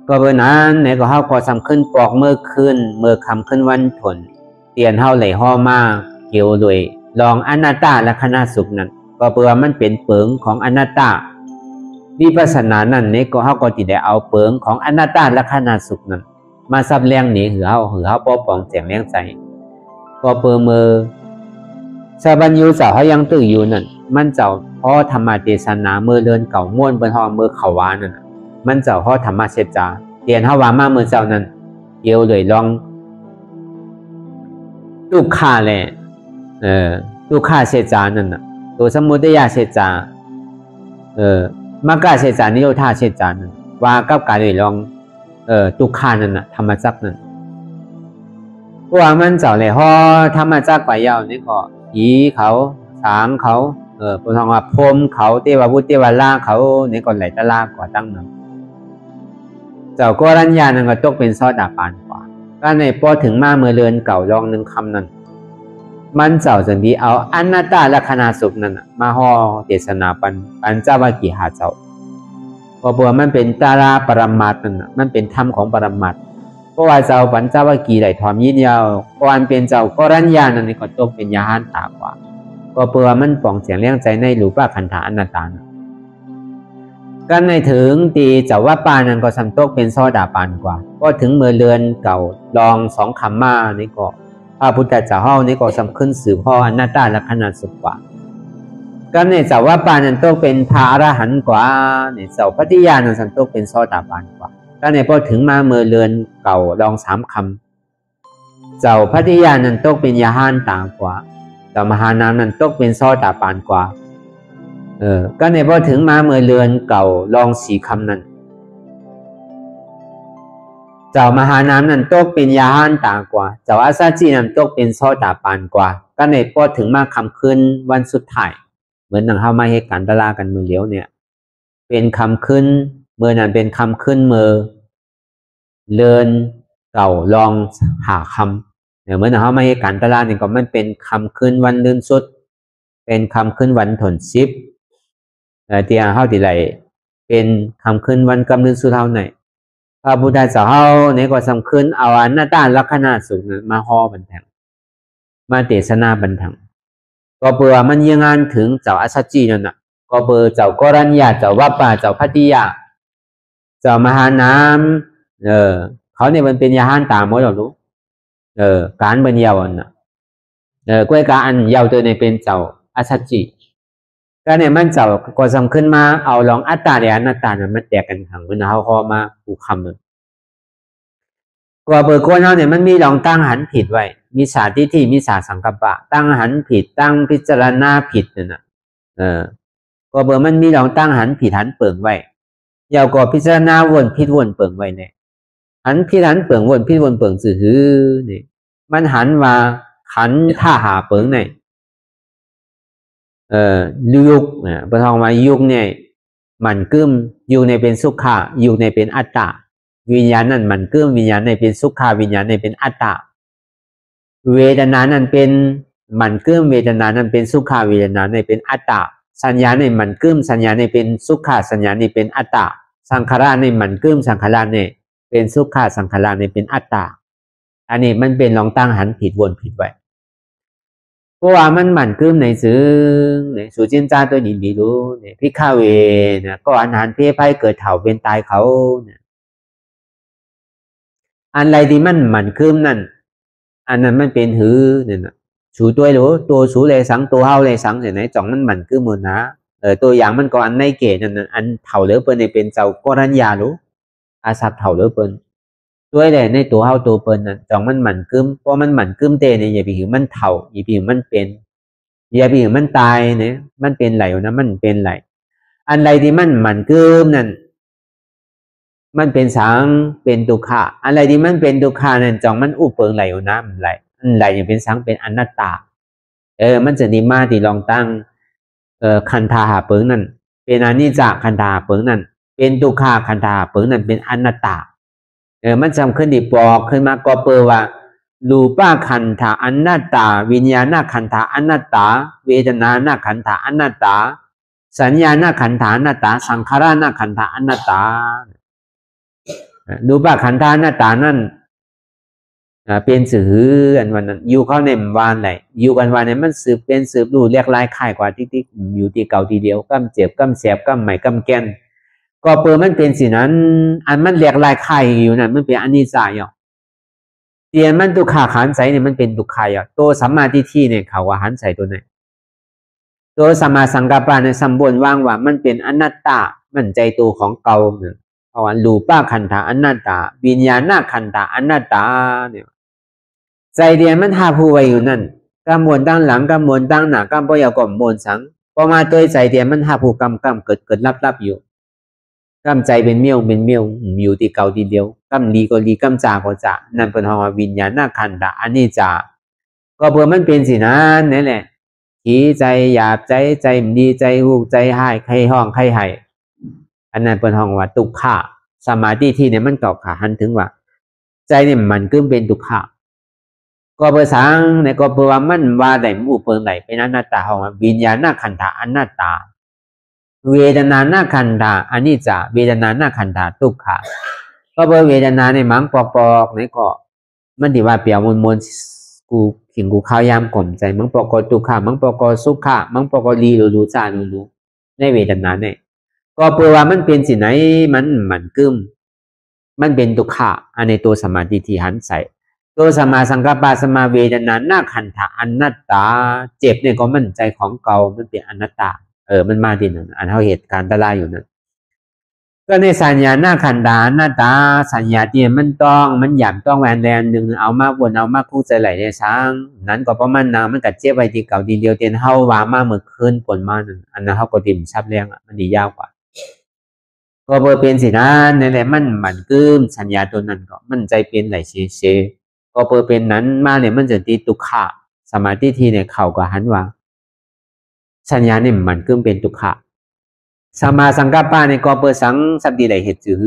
ก็เบอร์นั้นเนี่ยก็เฮาก็ซ้ำขึ้นปอกเมื่อคืนเมื่อค่ำขึ้นวันผลเตียนเฮาไหลห่อมาเกี่ยวด้วยลองอนัตตาและคณะสุขนั้นก็เพื่อมันเป็นเปิงของอนัตตาวิปัสสนานั้นเนี่ยก็เฮาก็สิได้เอาเปิงของอนัตตาและคณะสุขนั้นมาซับแรงนี่หือเฮาปอปองแจงแรงใจก็เปิงมือสบัญญูเจ้าเฮายังตื้ออยู่นั่นมันเจ้าพอธรรมเทศนาเมื่อเดินเก่าม่วนเปิ้นเฮามือเขาวานั่นมันเจ้าพอธรรมเสจาเตียนเฮาว่ามาเมื่อเจ้านั้นเกี่ยวเลยลองทุกขาแหละทุกขาเสจานั่นน่ะตัวสมุทัยเสจามรรคเสจานิโรธาเสจานั่นว่ากับการเลยลองทุกขานั่นน่ะธรรมจักรนั่นว่ามันเจ้าเลยฮอธรรมจักรไปยาวนี่ก็ผีเขาสางเขาพวกทองว่าพรมเขาเทวบุตรเทวราเขานี่ก็ไหลตะลากว่าตั้งนั้นเจ้าก็รัญญานั่นก็ตกเป็นซอดาปานกว่าก็ในพอถึงมาเมื่อเรือนเก่าลองนึงคำนั้นมันเจ้าจังดีเอาอนัตตาลักษณะสุขนั่นมาห่อเทศนาปัญจวัคคีย์หาเจ้าเพราะมันเป็นตาราปรมัตถ์นั่นมันเป็นธรรมของปรมัตถ์ เพราะว่าเจ้าปัญจวัคคีย์ได้ทอมยินยาวก่อนเป็นเจ้ากรัญญานั่นก็ตกเป็นยาหันตากว่าก็เพื่อมันป่องเสียงเลี้ยงใจในรูปขันธาอนัตตากันในถึงตีเจ้าว่าปานั้นก็สัมตกเป็นโซดาปานกว่าก็ถึงเมื่อเรือนเก่าลองสองคำมานี่ก็พระพุทธเจ้าเฮานี่ก็สำขึ้นสืบพ่ออนัตตาลักษณะสุดกว่ากันในเจ้าว่าปานั้นตกเป็นพระอรหันต์กว่าเนี่ยเจ้าปฏิญาณนั้นสัมตกเป็นโซดาปานกว่ากันในพอถึงมาเมื่อเรือนเก่าลองสามคำเจ้าปฏิญาณนั้นตกเป็นยาหันตากว่าเจ้ามหานามนั้นตกเป็นโซดาปานกว่าก็ในพอถึงมาเมื่อเรือนเก่าลองสี่คำนั้นเจ้ามหานามนั้นตกเป็นยาหันตากว่าเจ้าอาซาจีนั้นตกเป็นโซดาปานกว่าก็ในพอถึงมาคำคืนวันสุดท้ายเหมือนหนังเข้ามาเหตุการณ์ตลากันเมื่อเลี้ยวเนี่ยเป็นคำคืนเมื่อนั้นเป็นคำคืนเมื่อเรือนเก่าลองหาคำเหมือนหนังเข้ามาเหตุการณ์ตลาเนี่ยก็มันเป็นคำคืนวันเดือนสุดเป็นคำคืนวันถนชิบที่เฮาที่ไหลเป็นคำขึ้นวันกำเนิดสุเท่าไหนพระพุทธเจ้าเฮาเนี่ยก็สำคัญเอาอนัตตาลักษณะสุดมาห่อบันทังมาเทศนาบันทังก็เพื่อมันยังงานถึงเจ้าอัสสจีนั่นน่ะก็เพื่อเจ้ากรัญญาเจ้าวัปปะเจ้าพัทยาเจ้ามหานามเขาเนี่ยมันเป็นยาหันตามหมดหรอรู้การบรรยาวน่ะกล้วยการยาวตัวเนี่ยเป็นเจ้าอัสสจีก็เนี่ยมันเจ้าก็สำคัญมาเอาลองอัตตาและอนัตตาเนี่ยมันแตกกันขังมันเอาข้อมาผูกคำเลยก็เปิดโกนเอาเนี่ยมันมีลองตั้งหันผิดไว้มีสาธิที่มีสาสังกัปปะตั้งหันผิดตั้งพิจารณาผิดเนี่ยนะก็เปิดมันมีลองตั้งหันผิดหันเปิงไว้ยาวก็พิจารณาวนผิดวนเปิงไว้เนี่ยหันผิดหันเปิงวนผิดวนเปิงสื่อหือนี่มันหันมาขันท่าหาเปิงเนี่ยยุกประทองมายุกเนี่ยมันกึ้มยุกในเป็นสุขะยุกในเป็นอัตตาวิญญาณนั่นมันกึ้มวิญญาณในเป็นสุขะวิญญาณในเป็นอัตตาเวทนานั่นเป็นมันกึ้มเวทนานั่นเป็นสุขะเวทนาในเป็นอัตตาสัญญาในมันกึ้มสัญญาในเป็นสุขะสัญญาในเป็นอัตตาสังขารในมันกึ้มสังขารในเป็นสุขะสังขารในเป็นอัตตาอันนี้มันเป็นลองตั้งหันผิดวนผิดไว้เพราะว่ามันหมั่นกึ้มในซื้อเนี่ยสุจินจาตัวนี้ดีรู้เนี่ยพิฆาเวเนี่ยก็อาหารเพศภัยเกิดเถ่าเป็นตายเขาเนี่ยอันไรที่มันหมั่นกึ้มนั่นอันนั้นมันเป็นหือเนี่ยนะสูตัวรู้ตัวสูเลยสังตัวเฮาเลยสังเห็นไหนจ่องมันหมั่นกึ้มหมดนะตัวอย่างมันก็อันในเกศนั่นอันเถ่าเหลือเปิ้นในเป็นเจ้ากรัญญารู้อาศัพเถ่าเหลือเปิ้นด้วยเลยในตัวเฮาตัวเปิ้นนั่นจ่องมันหมั่นกึ้มเพราะมันหมั่นกึ้มเตเนี่ยอย่าไปถือมันเถ่าอย่าไปถือมันเป็นอย่าไปถือมันตายเนี่ยมันเป็นไหลนะมันเป็นไหลอันใดที่มันหมั่นกึ้มนั่นมันเป็นสังเป็นทุกขะอะไรที่มันเป็นทุกขะนั่นจ่องมันอุปเปิงไหลนะมันไหลอันไหลอย่างเป็นสังเป็นอนัตตามันจะนิมาที่ลองตั้งคันธาหาเปิงนั่นเป็นอนิจจคันธาเปิงนั่นเป็นทุกขะคันธาเปิงนั่นเป็นอนัตตามันจำขึ้นดีปอกขึ้นมาก็เปอว่ารูปขันธาอนัตตาวิญญาณขันธาอนัตตาเวทนาขันธาอนัตตาสัญญาขันธาอนัตตาสังขารขันธาอนัตตารูปขันธาอนัตตานั่นเป็นสื่ออันวันนั้นอยู่เข้าในวานไหนอยู่กันวานไหนมันสืบเป็นสืบดูเรียกลายข่ายกว่าที่อยู่ที่เก่าทีเดียวกั้มเจ็บกั้มแสบกั้มใหม่กั้มแก่นก็เปิดมันเป็นสินั้นอันมันเรียกลายไข่อยู่นั่นมันเป็นอนิจจาอ่ะเตียนมันทุกขาหันใส่เนี่ยมันเป็นทุกขาอ่ะตัวสัมมาทิฏฐิเนี่ยเขาว่าหันใส่ตัวไหนตัวสัมมาสังกัปปะในสัมบนว่างว่ามันเป็นอนัตตามันใจตัวของเก่าเนี่ยเพราะว่ารูปขันธาอนัตตาวิญญาณขันธาอนัตตาเนี่ยใจเดียนมันหาผู้ไว้อยู่นั่นกัมมวลตั้งหลังกัมมวลตั้งหน้ากัมปยากรมมวลสังพอมาตัวใจเดียนมันหาผู้กำเกิดรับอยู่กำใจเป็นเมี่ยวอยู่ที่เก่าทีเดียวกำลีก็ลีกำจาก็จะนั่นเป็นหัววิญญาณขันธาอันนี้จะก็เพื่อมันเป็นสินั้นนั่นแหละขี้ใจหยาบใจดีใจหูใจหายใครห้องใครหายอันนั้นเป็นห้องว่าทุกขะสมาธิที่เนี่ยมันเก่าขาหันถึงว่าใจเนี่ยมันก็เป็นทุกขะก็เพื่อสังเนี่ยก็เพื่อว่ามันว่าได้มู่เปิงไหลเป็นอนัตตาห้องวิญญาณขันธาอนัตตาเวทนาขันธาอนิจจาเวทนาขันธาทุกขะ ก็เบอร์เวทนาในมังปอกๆในก็มันดีว่าเปียวมนกูขิงกูข้าวยามกลมใจมังปอกตุขามังปอกสุขะมังปอกลีรู้จารู้ในเวทนาเนี่ยก็เปว่ามันเป็นสิ่งไหนมันกึมมันเป็นตุขะอันในตัวสมาธิที่หันใส่ตัวสมาสังกัปปะสมาเวทนาหน้าขันธะอนัตตาเจ็บเนี่ยก็มั่นใจของเก่ามันเป็นอนัตตามันมาที่นั่นอันเท่าเหตุการณ์ตะลายอยู่นั่นก็ในสัญญาหน้าขันธาหน้าตาสัญญาที่มันหยาบต้องแหวนแดนหนึ่งเอามาวนเอามาคู่ใจไหลในช้างนั้นก็เพราะมันมันกัดเจ็บไว้ที่เก่าดีเดียวเตียนเฮาวามาเมื่อคืนผลมานั่นอันนั้นเฮาก็ดิ่มชับแรงมันดียาวกว่าก็เบอร์เป็นสินะในแหละมันกึมสัญญาตัวนั้นก็มันใจเป็นไหลเชก็เบอร์เป็นนั้นมาเนี่ยมันจะตีตุขะสมาธิที่เนี่ยเข่าก็หันว่าสัญญาเนี่ยมันกึมเป็นตุขะสมาสังกัปปะในก็เปิดสังสับดีไหลเหตุจื้อ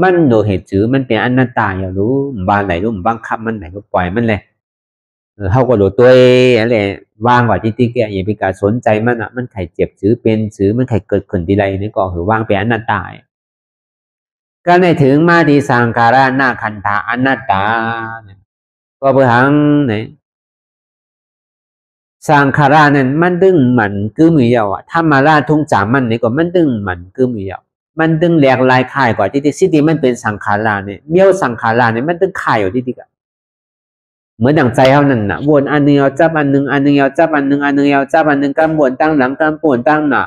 มันโดเหตุจื้อมันเป็นอนัตตาอย่ารู้บานไหลรู้บังคับมันไหนก็ปล่อยมันเลยเขาก็รู้ตัวอะไรวางกว่าที่แกอย่าไปการสนใจมันไข่เจ็บจื้อเป็นจื้อมันไข่เกิดขึ้นดีไรนี่ก็คือวางเป็นอนัตตาก็ในถึงมาดีสังขาราหน้าขันธาอนัตตาก็เพื่อหังไหนสังขาราเนี่ยมันดึงมันกือมือเยาอ่ะถ้ามาล่าทุ่งจามันนี่ก็มันดึงมันกือมือเยามันดึงแหลกลายข่ายกว่าที่สิที่มันเป็นสังขาราเนี่ยเมี่ยวสังขาราเนี่ยมันดึงข่ายอยู่ที่กันเหมือนดังใจเขานั่นน่ะวนอันนึงเอาจับอันนึงเอาจับอันนึงเอาจับอันนึงกำวนตั้งหลังกำปวนตั้งหน้า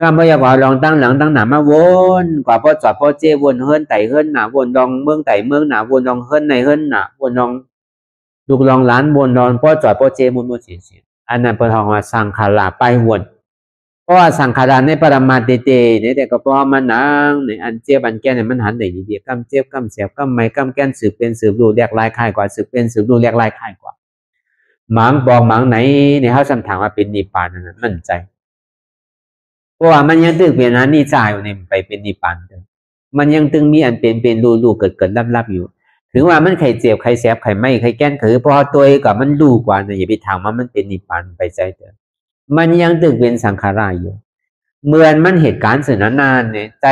กำพยากว่าลองตั้งหลังตั้งหน้ามาวนกว่าพอจอดพอเจวนเฮิรนไต่เฮิรนหน้าวนลองเมืองไต่เมืองหน้าวนลองเฮิรนในเฮิรนหน้าวนลองลูกลองล้านวนลองพอจอดพอเจวนเสียอันนั้นเป็นของว่าสังขาราไปวนเพราะว่าสังขารในปรมาเตเนี่ยแต่ก็เพราะมันนังในอันเจ็บอันแก่เนี่ยมันหันได้ดีๆกำเจ็บกำเสียบกำไม่กำแก่นสืบเป็นสืบรู้แยกลายคล้ายกว่าสืบเป็นสืบรู้แยกลายคล้ายกว่าหมางบอกหมางไหนในเขาสัมถามว่าเป็นนิพพานนั้นมั่นใจเพราะว่ามันยังตึงเป็นนั้นนี่จ่ายอยู่ในไปเป็นนิพพานมันยังตึงมีอันเป็นรู้เกิดรับอยู่ถึงว่ามันใครเจ็บใครแสบใครไม่ใครแก่นคือพอตัวกับมันดูกว่าเนี่ยอย่าไปถามว่ามันเป็นนิพพานไปใจเถอะมันยังตึกเป็นสังขารอยู่เมื่อมันเหตุการณ์สื่อนานๆเนี่ยใ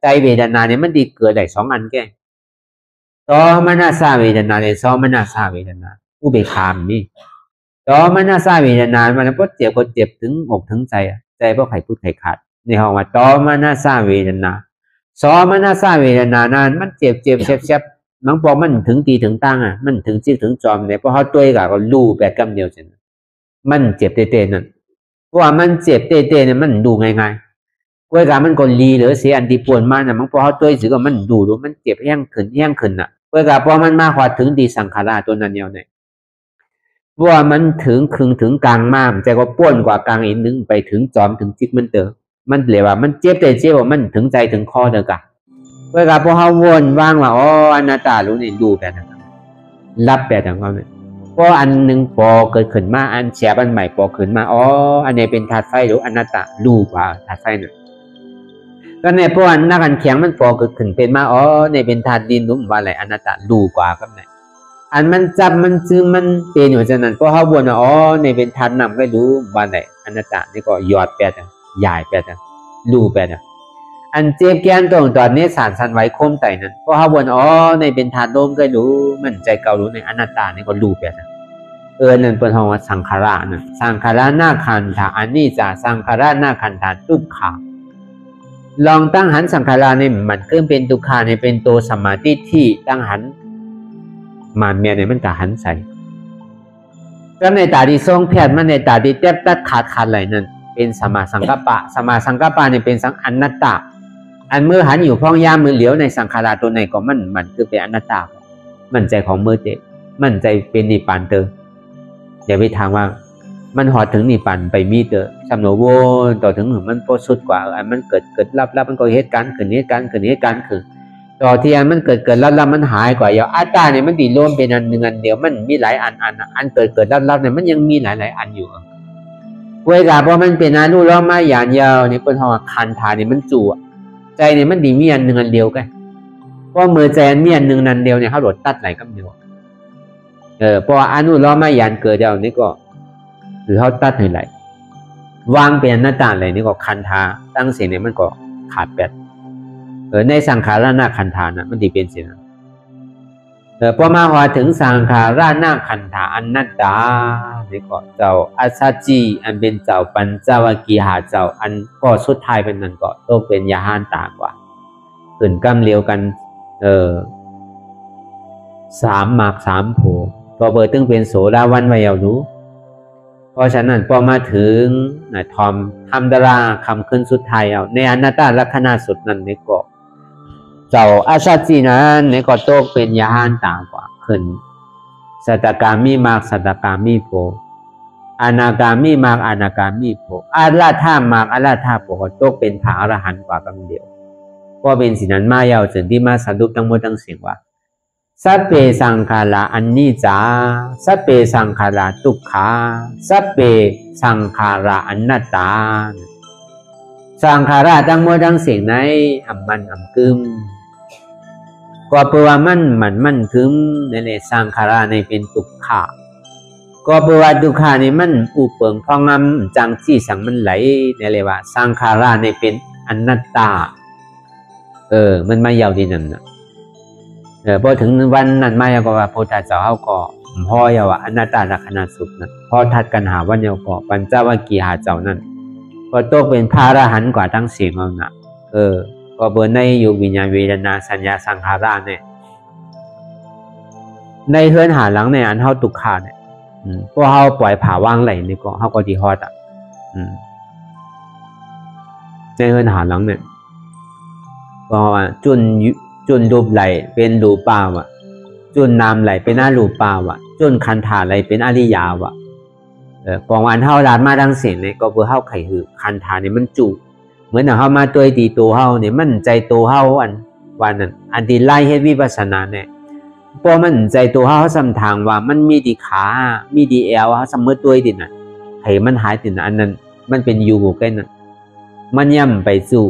จเวทนาเนี่ยมันดีเกิดได้สองอันแก่ต่อมานาซาเวทนาเนี่ยซ้อมานาซาเวทนาผู้เบิกามนี่ต่อมานาซาเวทนามันก็เจ็บถึงอกถึงใจเพราะไข่พูดไข่ขาดในห้องว่าต่อมานาซาเวทนาซ้อมานาซาเวทนานานมันเจ็บแฉบน้องบอกมันถึงตีถึงตั้งมันถึงจิ๊กถึงจอมเนี่ยเพราะเขาตัวก็รู้แบบกำเดียวเช่นมันเจ็บเตะนั่นเพราะว่ามันเจ็บเตะเนี่ยมันดูง่ายๆกล้วยกามันก็ลีหรือเสียอันที่ปวดมาเนี่ยมันพอเขาตัวสื่อก็มันดูมันเจ็บแห้งขึ้นน่ะกล้วยกาพอมันมาขวาถึงดีสังขาราตัวนั้นเดียวเนี่ยว่ามันถึงกลางมากใจก็ป้วนกว่ากลางอีกนึงไปถึงจอมถึงจิ๊กมันเตอมันเลยว่ามันเจ็บว่ามันถึงใจถึงคอเด้อกะเวลาพอเขาวนว่างว่าอ๋ออนัตตารู้นี่ดูแบบนั้นรับแบบนั้นเขาเนี่ยเพราะอันหนึ่งพอเกิดขึ้นมาอันเสียบันใหม่พอขึ้นมาอ๋ออันนี้เป็นธาตุไฟหรืออนัตตารู้กว่าธาตุไฟเนี่ยก็ในเพราะอันนักอันแข็งมันพอเกิดขึ้นเป็นมาอ๋อเนี่ยเป็นธาตุดินรู้ว่าอะไรอนัตตารู้กว่าครับเนี่ยอันมันจับมันซื้อมันเป็นอยู่ฉะนั้นเพราะเขาวนว่าอ๋อเนี่ยเป็นธาตุน้ำก็รู้ว่าอะไรอนัตตานี่ก็ยอดแปดใหญ่แปดรู้แปดอันเจ็บแก้นตอนนี้สารสันไว้โคมไตนั้นเพราะเขาวนอ๋อในเป็นธาตุลมก็รู้มันใจเก่ารู้ในอนัตตานี่ก็รู้แปดนั่นเป็นห้องว่าสังขารนะสังขารหน้าขันธาอันนี้จะสังขารหน้าขันธาทุกขาลองตั้งหันสังขารเนี่ยมันก็เป็นทุกขาเนี่ยเป็นตัวสมาธิที่ตั้งหันมันเมียเนี่ยมันจะหันใส่ก็ในตาที่ทรงแพทย์มันในตาที่เจ็บตัดขาดไหลนั่นเป็นสมาสังกัปปะสมาสังกัปปะเนี่ยเป็นสังอนัตตาอันมือหันอยู่พ้องย่ามือเหลียวในสังขารตัวไหนก็มันคือเป็นอนัตตามันใจของมือเจ็บมันใจเป็นนิพพานเตออย่าไปทางว่ามันหอดถึงนิพพานไปมีเตอสำนวนต่อถึงมันโพสุดกว่าอันมันเกิดรับมันก็เหตุการณ์ขึ้นต่อที่อันมันเกิดรับมันหายกว่าอย่างอัตตาเนี่ยมันตีรวมเป็นอันหนึ่งอันเดียวมันมีหลายอันเกิดรับเนี่ยมันยังมีหลายอันอยู่เวลาพอมันเป็นอนุโลมมาอย่างยาวเนี่ยเป็นห้องคันธาเนี่ยมันจู่ใจเนี่ยมันดีมีอันหนึ่งอันเดียวกันเพราะมือใจอันมีอันหนึ่งอันเดียวเนี่ยเขาโดดตัดไหลกับเดียวเพราะอนุโลมมาอย่างเกิดเดียวนี่ก็คือเขาตัดไหลวางเป็นหน้าต่างอะไรนี่ก็คันธาตั้งเสียเนี่ยมันก็ขาดแปด ในสังขารนาขันธานะมันดีเป็นสิ่งนั้นพอมาพอถึงสังขารนาขันธาอนัตตานี่ก็เจ้าอาซาจีอันเป็นเจ้าปัญจวัคคีย์หาเจ้าอันก็สุดท้ายเป็นนั้นก็ต้องเป็นยาหานตากว่าขึ้นกำเลียวกัน3 หมาก 3 โผพอเปิดตึงเป็นโสดาวันไว้เอารู้เพราะฉะนั้นพอมาถึงทอมทำดาราคำขึ้นสุดท้ายเอาในอนัตตลักษณะสุดนั้นนี่ก็เจ้าอาชาจีนั้นนี่ก็โตเป็นยาหานต่างกว่าขึ้นสัตตกามีมากสัตตกามีโผอนาคามีมากอนาคามีโผอาราธามากอาราธาโผก็โตเป็นพระอรหันต์กว่ากันเดียวก็เป็นสิ่งนั้นมาเยาวถึงที่มาสรุปทั้งหมดทั้งสิ้นว่าสัพเพสังขาราอนิจจาสัพเพสังขาราทุกขาสัพเพสังขาราอนัตตาสังขาราทั้งหมดทั้งสิ้นในมันกึมก็เพราะว่ามันคึมนั่นแหละสังขาราในเป็นทุกขาก็เพราะว่าทุกขานี่มันอุเปิงพองงำจังจี้สังมันไหลนั่นเลยว่าสังขาราในเป็นอนัตตามันมายาวที่นั่นนะพอถึงวันนั้นมาก็ว่าพุทธเจ้าเขาก็พ่อยาวอนัตตลักษณะสุดนั้นพอทัดกันหาวันเดียวก็ปัญจวัคคีย์หาเจ้านั้นก็โตเป็นพระอรหันต์กว่าทั้ง4เอานะก็เบอร์ในอยู่วิญญาณเวทนาสัญญาสังขารเนี่ยในเฮือนหาหลังในอันเฮาตุกขาเนี่ยพวกเฮาปล่อยผ่าว่างไหลนี่ก็เฮาก็ดีฮอดในเฮือนหาหลังเนี่ยก็จุนรูปไหลเป็นรูปาวะจุนนามไหลเป็นอรูปาวะจุนคันธาไหลเป็นอริยาวะกองอันเฮาลาดมาดังเสียงเนี่ยก็เพื่อเฮาไขหือคันธาเนี่ยมันจุเหมือนเฮามาตัวตีตัวเฮาเนี่ยมันใจตัวเฮาวันนั้นอันที่ไล่เฮ็ดวิปัสสนาเนี่ยพอมันใจตัวเฮาสำทางว่ามันมีดีขามีดีแอลเฮาสมมุติตัวดิน่ะให้มันหายติน่ะอันนั้นมันเป็นอยู่แค่นั้นมันย่ำไปสู่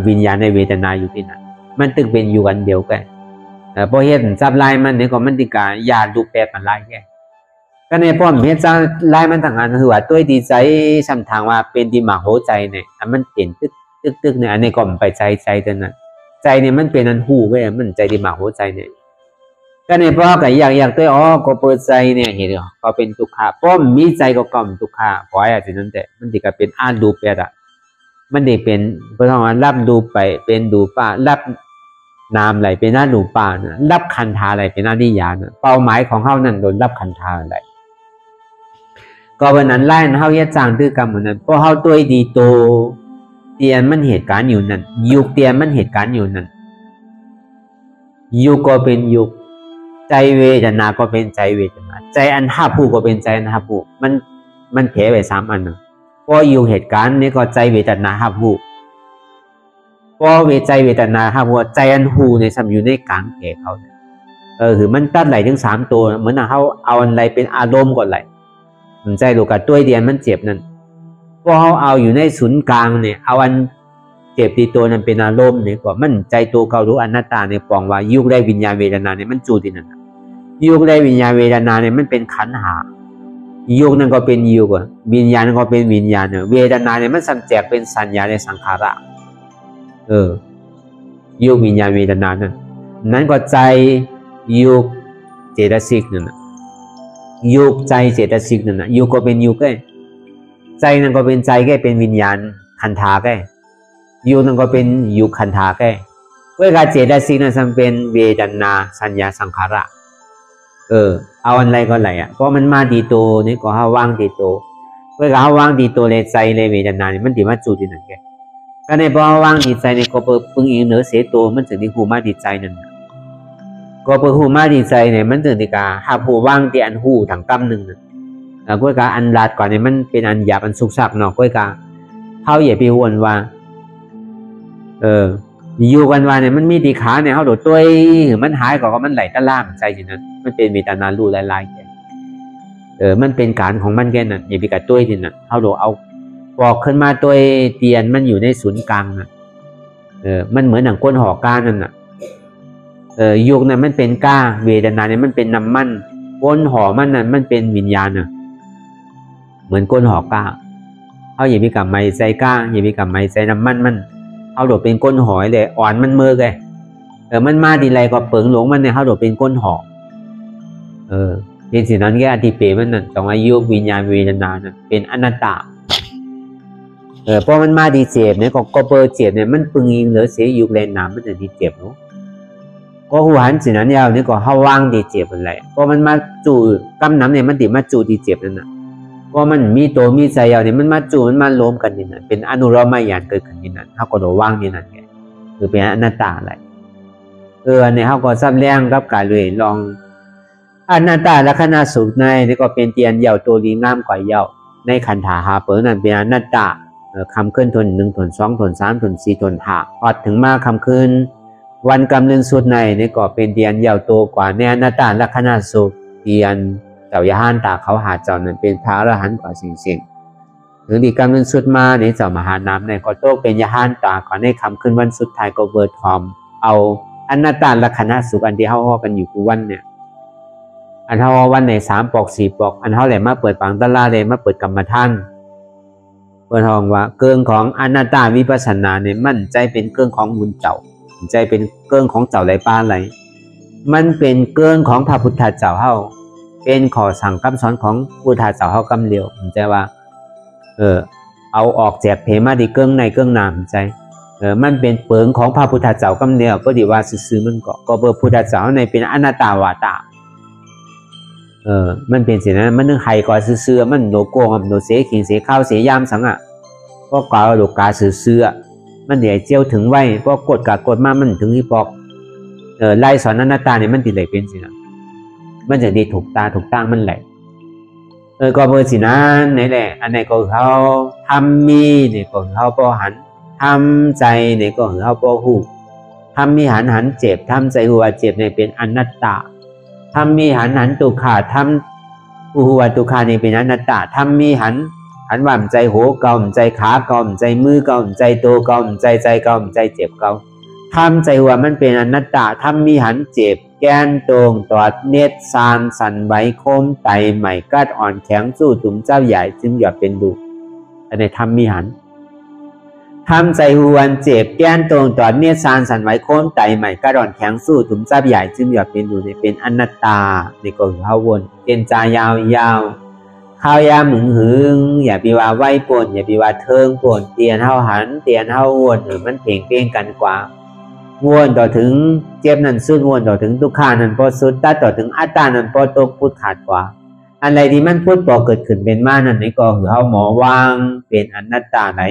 วิญญาณในเวทนาอยู่ที่นั่นมันตึงเป็นอยู่กันเดียวกันพอเห็นจับลายมันเนี่ยก็มันติกายาดูแปรมันลายแค่ก็ในพ่อเห็นจับลายมันต่างกันคือว่าตัวดีใจสำทางว่าเป็นดีมาโหใจเนี่ยมันเปลี่ยนตึกเนี่ยอันนี้ก็มันไปใจแต่นั้นใจเนี่ยมันเป็นอันหูก็มันใจดีมาโหใจเนี่ยก็ในพ่อก็อยากตัวก็เปิดใจเนี่ยเห็นก็เป็นทุกข์พ่อมีใจก็กล่อมทุกข์เพราะอะไรนั้นแต่มันติกาเป็นอาดูแปรมันได้เป็นเพราะว่ารับดูไปเป็นดูป่ารับนามไหลเป็นหน้าดูป่านะรับคันธาไหลเป็นหน้าดิยานะเป้าหมายของเขานั้นโดนรับคันธาไหลก็วันนั้นไล่เขาแยกจางตื้อกรรมเหมือนนั้นเพราะเขาตัวดีโตเตียนมันเหตุการณ์อยู่นั่นยุคเตียนมันเหตุการณ์อยู่นั่นยุคก็เป็นยุคใจเวทนาก็เป็นใจเวทนาใจอันห้าผู้ก็เป็นใจอันห้าผู้มันเผยไป3 อันนะพออยู่เหตุการณ์นี้ก็ใจเวทนาห้าผู้พอใจเวทนาห้าผู้ใจอันหูในสมอยู่ในกลางแก่เขาคือมันตัดไหลถึง3 ตัวเหมือนเขาเอาอะไรเป็นอารมณ์ก่อนไหลใจลูกกับตัวเดียนมันเจ็บนั่นพอเขาเอาอยู่ในศูนย์กลางเนี่ยเอาอันเจ็บตีตัวนั้นเป็นอารมณ์เนี่ยก็มันใจตัวเขารู้อนัตตาในปองว่ายุคได้วิญญาณเวทนาเนี่ยมันจูที่นั่นยุคได้วิญญาณเวทนาเนี่ยมันเป็นขันธ์หายุคนั้นก็เป็นยุควิญญาณก็เป็นวิญญาณเวทนาเนี่ยมันสังแจกเป็นสัญญาในสังขารยุควิญญาณเวทนานั้นก็ใจยุคเจตสิกนั่นยุคใจเจตสิกนั่นยุคก็เป็นยุคใจนั้นก็เป็นใจแค่เป็นวิญญาณขันธาแค่ยุคนั้นก็เป็นยุคขันธาแค่เวลาเจตสิกนั้นเป็นเวทนาสัญญาสังขารเอาอะไรก็ไหลเพราะมันมาดีโตนี่ก็เขาว่างดีโตเวลาเขาว่างดีโตเลยใจเลยเวทนาเนี่ยมันดีมาจูดีนั่นแกก็ในพอว่างดีใจเนี่ยก็เปิดปึงอีเหนือเสียโตมันถึงที่หูมาดีใจนั่นก็เปิดหูมาดีใจเนี่ยมันถึงที่กาหาหูว่างที่อันหูถังตั้มหนึ่งก็กาอันลาดก่อนเนี่ยมันเป็นอันหยาบอันสุกสักเนาะก็กาเขาอย่าไปหวนว่าอยู่กันว่าเนี่ยมันมีดีขาเนี่ยเขาโดดตัวมันหายก่อนก็มันไหลตะล่ามใจอย่างนั้นมันเป็นเวทนาลู่ลายๆแกมันเป็นการของมันแกนั่นอย่าไปกัดตัวทีนั่นเขาโดดเอาบอกขึ้นมาตัวเตียนมันอยู่ในศูนย์กลางน่ะมันเหมือนหนังก้นห่อก้านั่นน่ะยุคนั้นมันเป็นก้าเวทนาเนี่ยมันเป็นน้ำมันก้นห่อมันน่ะมันเป็นวิญญาณน่ะเหมือนก้นห่อก้าเขาอย่าไปกับไม้ใจก้าอย่าไปกับไม้ใจน้ำมันมัน เขาโดดเป็นก้นหอยเลยอ่อนมันเมื่อไงมันมาดีไรก็เปิงหลงมันเนี่ยเขาโดดเป็นก้นหอเป็นสิ่งนั้นแค่อธิเปมันนั่นต้องอายุวิญญาณเวทนานะเป็นอนัตตาเพราะมันมาดีเจ็บเนี่ยก็เปิดเจ็บเนี่ยมันปึงยิงเหลือเสียอยู่แรงน้ำมันจะดีเจ็บเนาะก็หัวหันสิ่งนั้นยาวนี่ก็เข้าว่างดีเจ็บอะไรเพราะมันมาจู่กำน้ำเนี่ยมันติดมาจู่ดีเจ็บนั่นน่ะเพราะมันมีตัวมีใจยาวเนี่ยมันมาจู่มันมาล้มกันนี่นั่นเป็นอนุโลมญาณเกิดขึ้นนี่นั่นเขาก็โดนว่างนี่นั่นไงคือเป็นอนัตตาอะไรเนี่ยเขาก็ซ้ำแรงกับการเลยลองอนัตตาลักษณะสุขในนี่ก็เป็นเตียนเยาตัวดีงามกว่าเยาในขันธาหาเปิดนั่นเป็นอนัตตาคำขึ้นทน1ทน2ทน3ทน4ทน5อดถึงมาคำขึ้นวันกำเนิดสุดในนี่ก็เป็นเตียนเยาตัวกว่าในอนัตตาลักษณะสุขเตียนเจ้ายาหันตาเขาหาเจ้านั้นเป็นพระอรหันต์กว่าสิ่งถึงดีกำเนิดสุดมาในเจ้ามหานามในก็โตเป็นยาหันตาก่อนในคำขึ้นวันสุดท้ายก็เวิร์ดทอมเอาอนัตตาลักษณะสุขอันที่เขากันอยู่กูวันเนี่ยอันเท่าวันใน3 ปอก 4 ปอกอันเท่าไหร่มาเปิดปังตะลาเลยมาเปิดกรรมฐานเปิดห้องว่าเกิงของอนัตตาวิปัสสนาเนี่ยมั่นใจเป็นเกิงของบุญเจ้าใจเป็นเกิงของเจ้าไหลป้าไหลมันเป็นเกิงของพระพุทธเจ้าเฮาเป็นขอสั่งคำสอนของพุทธเจ้าเฮากำเลียวใจว่าเอาออกแจกเพมาดีเกิงในเกิงนามใจมันเป็นเปิงของพระพุทธเจ้ากำเลียวก็ดีว่าซื่อๆมันก็เบอร์พุทธเจ้าในเป็นอนัตตาวาตามันเป็นสิ่งนั้นมันนึงไห้ก่อเสื้อมันโลโก้กับโลเสขิงเสข้าวเสยามสังอ่ะก็กล่าวโลกาเสื้อมันเดี๋ยวเจียวถึงไว้ก็กดกดมามันถึงที่ปอกไล่สอนอนัตตาเนี่ยมันติดไหลเป็นสิ่งนั้นมันจะดีถูกตาถูกตั้งมันไหลก็เบอร์สิ่งนั้นนี่แหละอันไหนก็เขาทำมีเนี่ยก็เขาพอหันทำใจเนี่ยก็เขาพอหูทำมีหันเจ็บทำใจหัวเจ็บเนี่ยเป็นอนัตตาทำมีหันตุขาทำหัวตุขานี่เป็นอนัตตาทำมีหันว่ามใจหัวเก่าใจขาเก่าใจมือเก่าใจโตเก่าใจเก่าใจเจ็บเก่าทำใจหัวมันเป็นอนัตตาทำมีหันเจ็บแกนตรงตอดเน็ดซานสันไหวโคมไตใหม่กัดอ่อนแข็งสู้ตุ่มเจ้าใหญ่จึงหยอดเป็นดุอันนี้ทำมีหันทำใจหวนเจ็บแก้นตรงตอดเนียซานสันไหวโค้นไตใหม่กระดอนแข็งสู้ถุมจับใหญ่จึงหยอดเป็นอยู่ในเป็นอนัตตาในกองเขาวนเป็นจายาวข้าวยาหมึงหึงอย่าปีว่าไหวป่นอย่าปีว่าเทิงป่นเตียนเฮาหันเตียนเฮาวนมันเพ่งเป้งกันกว่าวนต่อถึงเจ็บนั่นสุดวนต่อถึงทุกขานั่นพอสุดตัดต่อถึงอัตตานั่นพอตกพุทธขาดกว่าอะไรที่มันพูดพอเกิดขึ้นเป็นมานั่นนี่ก็คือเขาหมอวางเป็นอนัตตาไหน